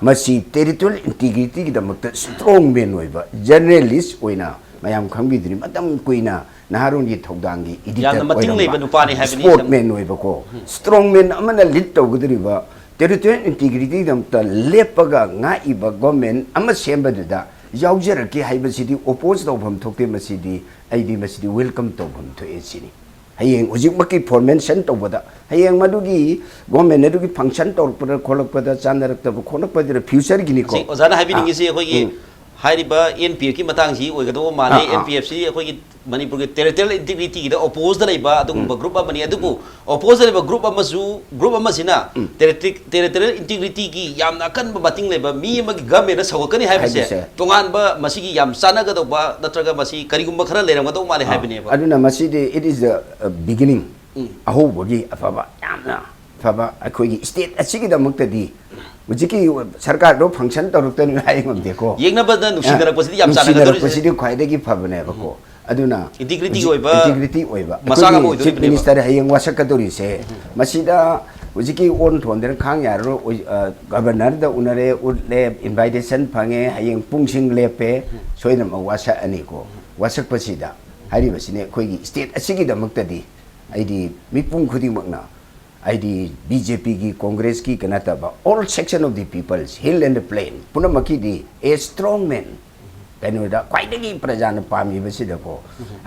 masi territorial integrity ki damakta strong man oiba journalist oina mayam khambidri matam koina naharun gi thogdangi editor oina sportman oiba ko strong man amana lit tau gudriba territorial integrity damakta lepaga nga iba government ama semba da yaujara ki haiba sidi oppose to bham thokte masidi aidi masidi welcome to bham to esini hayeng ujik maki formation to boda hayeng madugi government adugi function to pada kholak pada chandarak to khonak pada future gini ko ozana habi ningi si khoi gi hairiba NPF ki matang si oigado mane NPF si khoi gi Manipur ki territorial integrity ki da oppose da laiba adugumba group amani adubu oppose laiba group amasina territorial integrity ki yamna kan ba bating laiba mi amagi government na sawakani haibase tongan ba masigi yam sana ga ba natraga masi karigumba khara leiram ga do mane haibine ba aduna masidi it is the beginning aho bogi afaba yamna faba akhoi state asigi da muktadi ujiki sarkar do function to rukta ni hai ngam deko yengna ba da nusinara pasidi yam sana ga do pasidi khwaidagi fabane bako aduna integrity oiba masaga bo chief minister hayeng wasakadori se masida ꯍꯧꯖꯤꯛꯀꯤ ꯑꯣꯟ ꯊꯣꯟꯗꯅ ꯈꯥꯡ ꯌꯥꯔꯣ ꯒꯕꯔꯅꯔꯗ ꯎꯅꯔꯦ ꯎꯠꯂꯦ invitation ꯐꯪꯉꯦ ꯍꯌꯦꯡ ꯄꯨꯡꯁꯤꯡ ꯂꯦꯞꯄꯦ ꯁꯣꯏꯗꯅꯃꯛ ꯋꯥꯁꯛꯑꯅꯤꯀꯣ ꯋꯥꯁꯛꯄꯁꯤꯗ ꯍꯥꯏꯔꯤꯕꯁꯤꯅꯦ ꯑꯩꯈꯣꯏꯒꯤ state ꯑꯁꯤꯒꯤꯗꯃꯛꯇꯗꯤ ꯑꯩꯗꯤ ꯃꯤꯄꯨꯝ ꯈꯨꯗꯤꯡꯃꯛꯅ ꯑꯩꯗꯤ BJPꯒꯤ ꯀꯣꯡꯒ꯭ꯔꯦꯁꯀꯤ ꯀꯅꯥꯇꯕ all section of the peoples hill and plain ꯄꯨꯝꯅꯃꯛꯀꯤꯗꯤ a strong man ꯀꯩꯅꯣꯗ ꯈ꯭ꯋꯥꯏꯗꯒꯤ ꯄ꯭ꯔꯖꯥꯅ ꯄꯥꯝꯃꯤꯕꯁꯤꯗꯀꯣ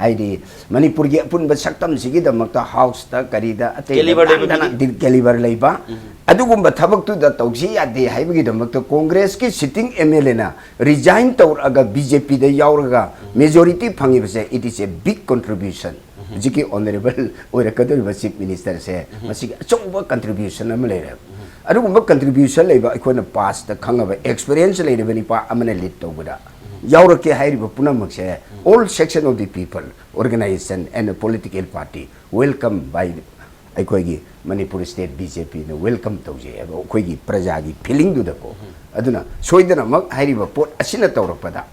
ꯍꯥꯏꯗꯤ ꯃꯅꯤꯄꯨꯔꯒꯤ ꯑꯄꯨꯟꯕ ꯁꯛꯇꯝꯁꯤꯒꯤꯗꯃꯛꯇ ꯍꯥꯎꯁꯇ ꯀꯔꯤꯗ ꯑꯇꯩ ꯀꯦꯂꯤꯕꯔ ꯂꯩꯕ ꯑꯗꯨꯒꯨꯝꯕ ꯊꯕꯛꯇꯨꯗ ꯇꯧꯁꯤ ꯌꯥꯗꯦ ꯍꯥꯏꯕꯒꯤꯗꯃꯛꯇ ꯀꯣꯡꯒ꯭ꯔꯦꯁꯀꯤ ꯁꯤꯇꯤꯡ MLAꯅ ꯔꯤꯖꯥꯏꯟ ꯇꯧꯔꯛꯑꯒ BJPꯗ ꯌꯥꯎꯔꯒ ꯃꯦꯖꯣꯔꯤꯇꯤ ꯐꯪꯉꯤꯕꯁꯦ it is a big contribution ꯍꯧꯖꯤꯛꯀꯤ ꯑꯣꯅꯔꯦꯕꯜ ꯑꯣꯏꯔꯛꯀꯗꯧꯔꯤꯕ ꯆꯤꯐ ꯃꯤꯅꯤꯁꯇꯔꯁꯦ ꯃꯁꯤꯒꯤ ꯑꯆꯧꯕ ꯀꯟꯇ꯭ꯔꯤꯕ꯭ꯌꯨꯁꯟ ꯑꯃ ꯂꯩꯔꯦ ꯑꯗꯨꯒꯨꯝꯕ ꯀꯟꯇ꯭ꯔꯤꯕ꯭ꯌꯨꯁꯟ ꯂꯩꯕ ꯑꯩꯈꯣꯏꯅ ꯄꯥꯁꯇ ꯈꯪꯉꯕ ꯑꯦꯛꯁꯄꯤꯔꯤꯌꯦꯟꯁ ꯂꯩꯔꯤꯕ ꯅꯤꯄꯥ ꯑꯃꯅ ꯂꯤꯗ ꯇꯧꯕꯗ yaurake hairiba punamakse all section of the people organization and a political party welcome by aikoigi Manipur state BJP na welcome tawje aba aikoigi prajagi feeling du da ko aduna soidana mak hairiba pot asina tawrakpada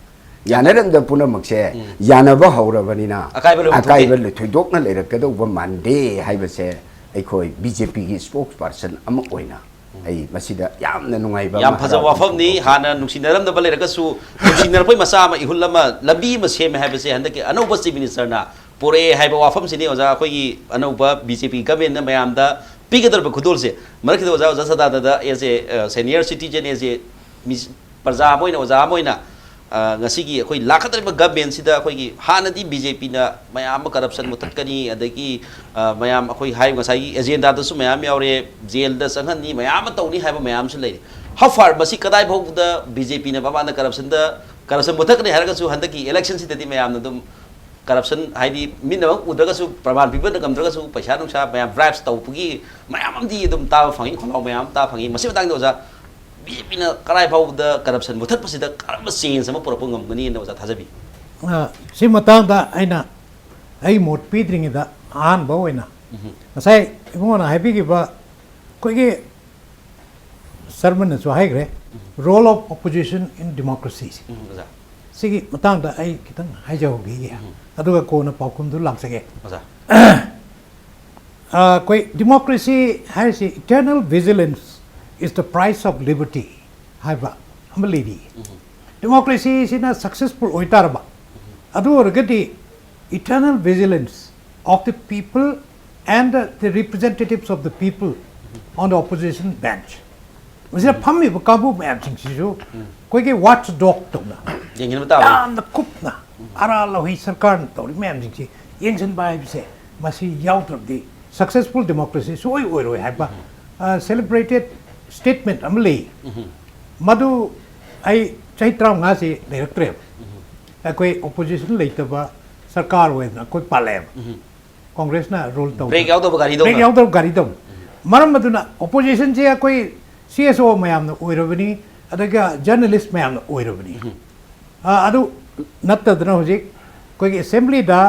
yanaranda punamakse yanaba hawrabanina akaiba lu thoidokna leirakadauba mande haibase aikoi BJP gi spokesperson ama oina ai masida yamna nungaiba yam phaja wafam ni hana nungsindaram da balera kasu nungsindarpoi masa ma ihulama labi ma seme haibase handaki anauba chief minister na pore haiba wafam sini oja khoi gi anauba BJP government na mayam da pigadarba khudol se marakida oja oja sada da as a senior citizen as a parja moina oja moina ngasigi khoi lakhatriba government sida khoi gi hana di BJP na mayam corruption mutatkani adagi mayam khoi hai ngasai agenda da su mayam yaure jail da sangan ni mayam tawni haiba mayam su lei how far masi kadai bhog da BJP na baba na corruption mutakni haraga su handaki election sida di mayam na dum corruption haidi minna udaga su praman people na kamdraga su paisa nungsa mayam bribes tawpugi mayam di dum ta phangi kholau mayam ta phangi masi batang da BJP na karai phau da corruption muthat pasida karama change sama pura pungam gani na oja thajabi si matang da aina ai mot pidring da an ba oina sai ngona happy gi ba ko ge sermon so hai gre role of opposition in democracy sigi matang da ai kitang hai jau gi ya aduga ko na paukum du langsage oja koi democracy has eternal vigilance is the price of liberty haiba amalidi democracy is in a successful oitarba adu orgati eternal vigilance of the people and the representatives of the people on the opposition bench wasira phammi kabu mayam sing sisu koige watchdog tona yengin mata yamna kupna ara lohi sarkar tori mayam sing si yengsan bai se masi yautrabdi successful democracy so oi roi haiba celebrated statement amli madu ai chaitra ngasi director akoi opposition leitaba sarkar we na koi palem congress na role to break out of gari do maram maduna opposition je koi CSO mayam na oirobani adaga journalist mayam na oirobani adu nattadna hojik koi assembly da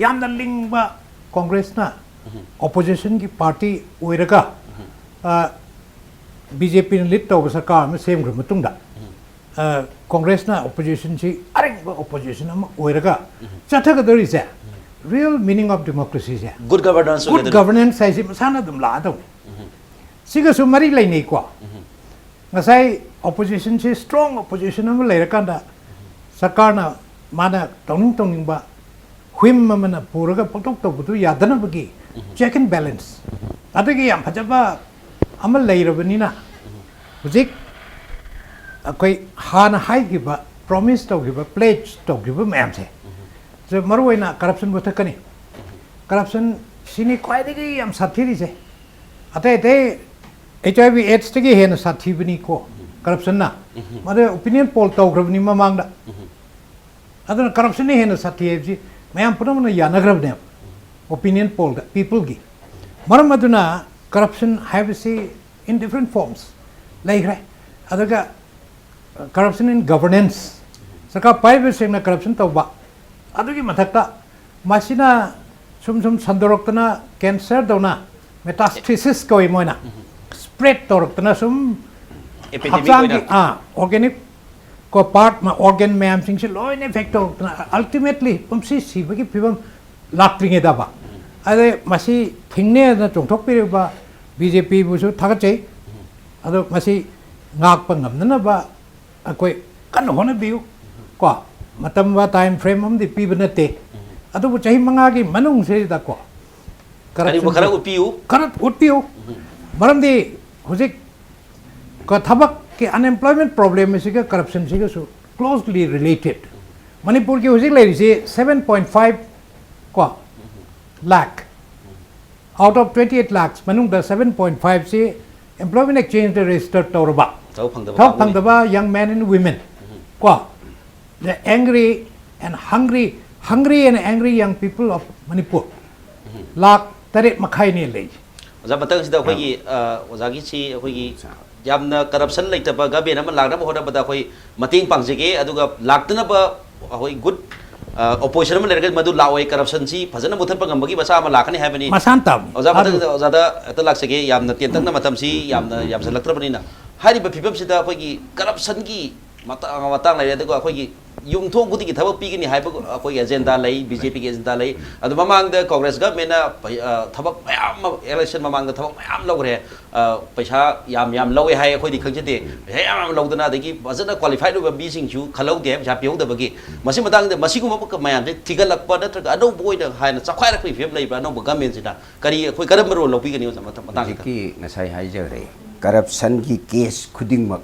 yamna lingba congress na opposition ki party oiraga BJP na lead tawba sarkar ma sem gra matungda congress na opposition si arengba opposition ama oiraga chathaga dori se real meaning of democracy se good governance sai si sana dum la daw siga su mari lai nei kwa ngasai opposition si strong opposition ama leirakanda sarkar na mana tawning ba huim mana puraga patok tawbu yadana bagi check and balance adagi yam phajaba amal leirabani na hujik akoi hana haigiba promise tawgiba pledge tawgiba mayam se so maruina corruption bothakani corruption sini kwaidagi yam sathiri se ate HIV AIDS tagi hena sathibani ko corruption na mare opinion poll tawgrabni mamangda aduna corruption ni hena sathibji mayam punamna yanagrabne opinion poll da people gi maram aduna corruption have see in different forms like right adaga corruption in governance saka private sector corruption tawba adugi mathakta masina sum sandoraktana cancer dona metastasis koi moina spread toraktana sum epidemic organic ko part ma organ mayam sing se loin effect ultimately pumsi sibagi pibam latringe daba ade masi thingne na chongthok piriba BJP busu thakachei ado masi ngak pangamna ba akoi kan hona biu ko matam wa time frame am di pi banate ado bu chahi manga gi manung se da ko kari bu khara upiu karat utpiu maram di hujik ko thabak ke unemployment problem is ga corruption is so closely related Manipur ki hujik lai se 7.5 ko lakh out of 28 lakhs manung da 7.5 se employment exchange the registered tawraba thok phangdaba young men and women ko the angry and hungry and angry young people of Manipur lakh taret makhai ne lei oza batang sida khoi gi oza gi chi khoi gi yamna corruption leitaba gaben ama lakna hoda bada khoi mating pangjege aduga laktana ba khoi good opposition ma lerga madu lawai corruption si phajana muthan pangam bagi basa ama lakani habani masan tam oza batang oza da ta laksege yamna tientang na matam si yamna yamsa laktrabani na hari ba phibam sida khoi gi corruption gi matang lai aduga khoi gi yung thong kuti ki thabak pi ni haiba khoi agenda lai BJP ki agenda lai adu mamang da Congress government na thabak mayam election mamang da thabak mayam logre paisa yam lowe hai khoi di khangje de paisa yam logdana dagi bazana qualified over bi sing chu khalau de paisa piu da bagi masi matang da masi kuma ka mayam de thigalak pa da tra ado boi da hai na chakhwai rak phim lai ba no government sida kari khoi karam ro lo pi ka ni matang ki ngasai hai jare corruption ki case khuding mak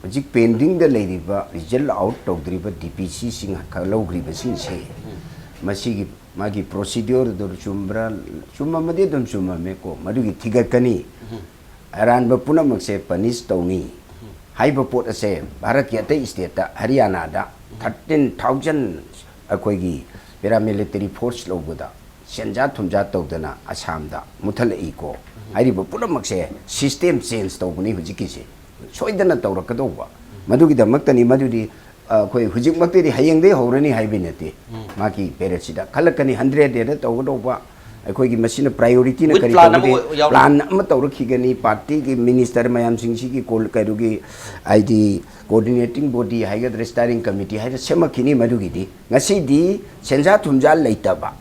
hujik pending da leiriba result out tawdriba DPC sing khalogriba sing se masi gi magi procedure dor chumma made dum chumma me ko madugi thigatkani aran ba punamak se punish tawni haiba pot ase bharat ki atai state ta Haryana da 13000 akoi gi paramilitary force logoda senja thumja tawdana Assam da muthalai ko haiba punamak se system change tawbuni hujiki se soidana tawrakadawba madugi da maktani madudi khoi hujik makteri hayeng de horani haibinati maki peresida khalakani 100 de tawgadawba akhoi gi machine priority na kari plan am tawrakhigani party gi minister mayam singsi gi kol karugi ID coordinating body haiga steering committee haida semakini madugi di ngasi di senja thumja leitaba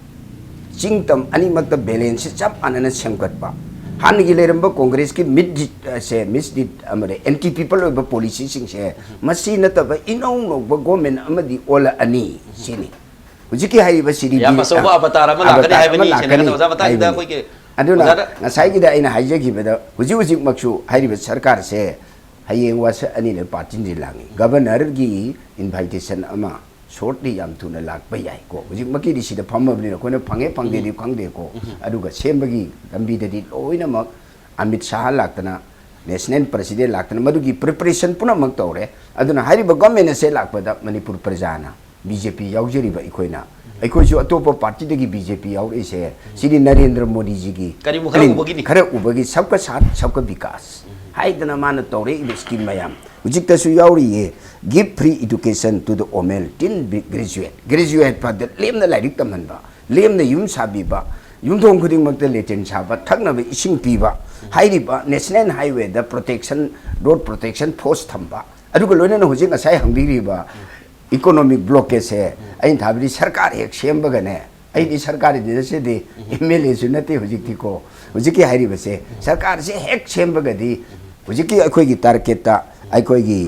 chingtam ani makta balance chap anana semkatba han gi leramba congress ki mid se misdid amare anti people of policy sing se machine ta ba inong no ba government amadi ola ani sini hujiki hai ba sidi ya maso ba avatara ma lakani hai bani sene ka oza bata da koi ke aduna ngasai gi da ina haije gi ba da huji maksu hai ba sarkar se hayeng wa se ani le party ni langi governor gi invitation ama shortly yam thuna lakpa yai ko hujik maki di sida phamabni ko na phange phangde di khangde ko aduga sembagi lambi de di loina mak Amit Shah laktana national president laktana madugi preparation puna mak tawre aduna hari ba government se lakpada Manipur prajana BJP yaujeri ba ikoina aikoi ju atopa party de gi BJP yaur ise sidi Narendra Modi ji gi kari mu khara ubagi ni khara ubagi sabka sath sabka vikas haidana mana tawre i scheme mayam hujik ta su yauri ye give free education to the women till graduate pa de lemna lairik tamanba lemna yum sabi ba yum thong khuding mak de leten saba thakna ba ising pi ba hairi ba national highway da protection road protection force thamba aduga loina na hujik asai hangbiri ba economic blockage se ain thabri sarkar ek semba gane ai di sarkar de se de MLA sunate hujik ti ko hujiki hairi ba se sarkar se hek semba gadi hujiki akhoi gi target ta akhoi gi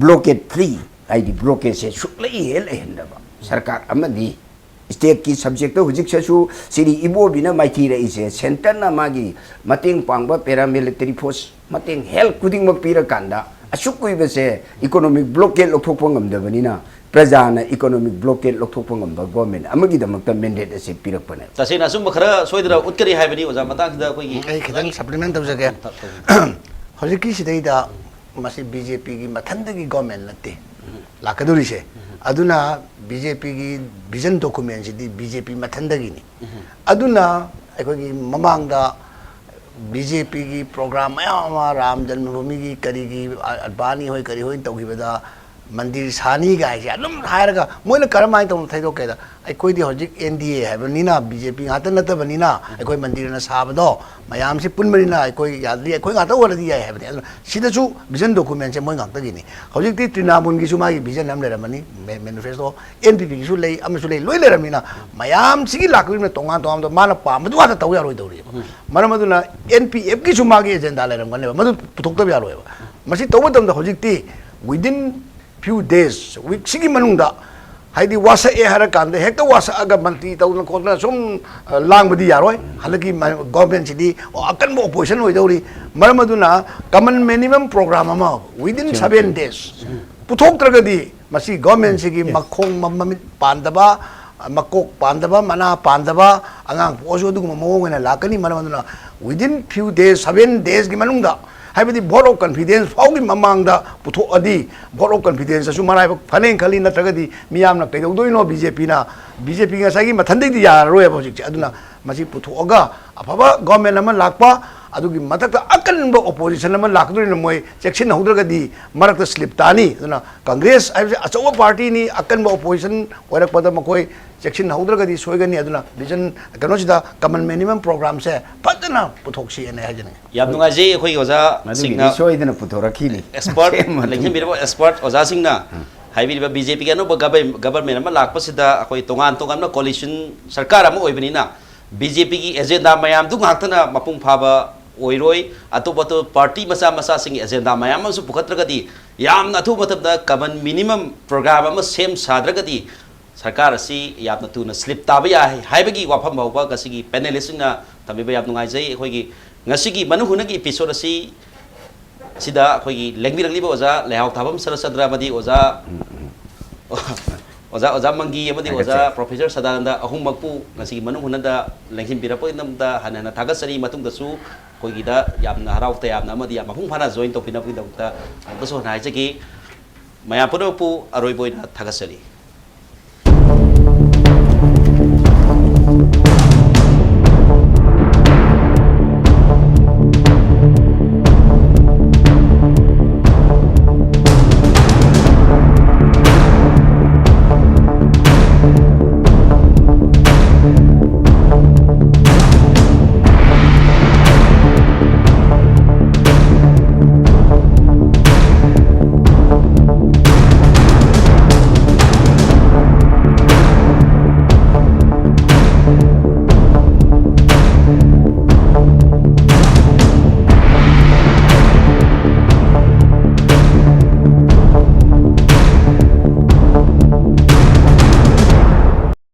blockade free ai di blockade se suklai hel hendaba sarkar amadi state ki subject to hujik se su siri ibo bina maiti re ise center na magi mating pangba paramilitary force mating help kuding mak pira kanda asukui ba se economic blockade lokthok ngamdabani na prajana economic blockade lokthok ngamda government amagi damak ta mandate se pirak pane tasina sum khara soidra utkari haibani oza matang da koi gi ai khidang supplement tawjage hojiki sidai da masi BJP gi mathanda gi government latte lakaduri se aduna BJP gi vision document si di BJP mathanda gi ni aduna aikoi gi mamang da BJP gi program ayama ram janmabhumi gi kari gi albani hoi kari hoi tawgi bada मंदिर सानी गाय मोइन करमाय तौन थैदोकेदा अखोइदी हजिक NDA हैबनिना BJP गात नतबनिना अखोइ मंदिरना साबदो मयाम से पुनबनिना अखोइ यादली अखोइ गात ओरदी याय हैबनि सिदसु vision document से मोइ गातगिनी हजिकती त्रिनामुन गिसु मागी विजन हम लेरमनी मैनिफेस्टो एनपीपी गिसु लेइ अमसु लेइ लोइ लेरमिना मयाम सिगी लाकबिना तोंगा तोंगा माना पामदु गात तौ यारोइ दौरि मरमदुना एनपीएफ गिसु मागी एजेंडा लेरमगने मदु पुथोक्तब यारोइबा मसि तौबदमदा हजिकती within few days week sigi manungda haidi wasa e hara kande hekta wasa aga manti tawna khotna sum lang badi yaroi halaki government sidi akan mo opposition hoi dawri maramaduna common minimum program ama within 7 days puthok tragadi masi government sigi makhong mamit pandaba makok pandaba mana pandaba angang poso du mo ngena lakani maramaduna within few days 7 days gi manungda हाइबदी vote of confidence फाउगी ममांगदा पुथोअदी vote of confidence असु मराय फनें खली नत्रगदी मियामना कैदौदोइनो BJP गसागी मथंदैदी यारोय हजिक अदुना मसी पुथोअगा अफबा government अमा Lakpa अदुगी मथक्ता अकनबा opposition अमा लाकदोइनो मोय सेक्शन हौद्रगदी मरक्ता स्लिप तानी अदुना कांग्रेस हाइबसे अचौबा पार्टी नि अकनबा ऑपोजिशन ओरकपदा मकोय सेक्शन हौद्रगदी सोयगनी अदुना विजन कनोसिदा कॉमन मिनिमम प्रोग्राम से फजना पुथोक्सी एने हजने याब नुगाजे अखोई ओजा सिंगना सोयदना पुथोरखीनी एक्सपर्ट लेकिन बिरबो एक्सपर्ट ओजा सिंगना हाइबिरिबा बीजेपी का नो गवर्नमेंट अमा लाकपसिदा अखोई तोंगान तोंगान कोलिशन सरकार अमा ओइबनिना बीजेपी की एजेंडा मयाम दु गाक्तना मपुंग फाबा ओइरोय अतोबतो पार्टी मसा मसा सिंग एजेंडा मयाम सु पुखत्रगदी यामना अथु मतबदा कॉमन मिनिमम प्रोग्राम अमा सेम साद्रगदी सरकार असी यामना तुना स्लिप ताबा याय हाइबगी वाफम बाउबा गसिगी पैनलिस्टना तमिबा याम नुगाइजै अखोइगी ngasi manu hunagi episode asi sida akhoi lengbi oza lehaothabam sarachandra madi oza oza mangi amadi oza professor sadananda ahum makpu ngasi manu hunada lenghin birapo namda hanana thagasari matung dasu khoi gida yamna haraukta yamna amadi mapung phana join topina pui dakta daso hanai jagi maya puno pu aroi boina thagasari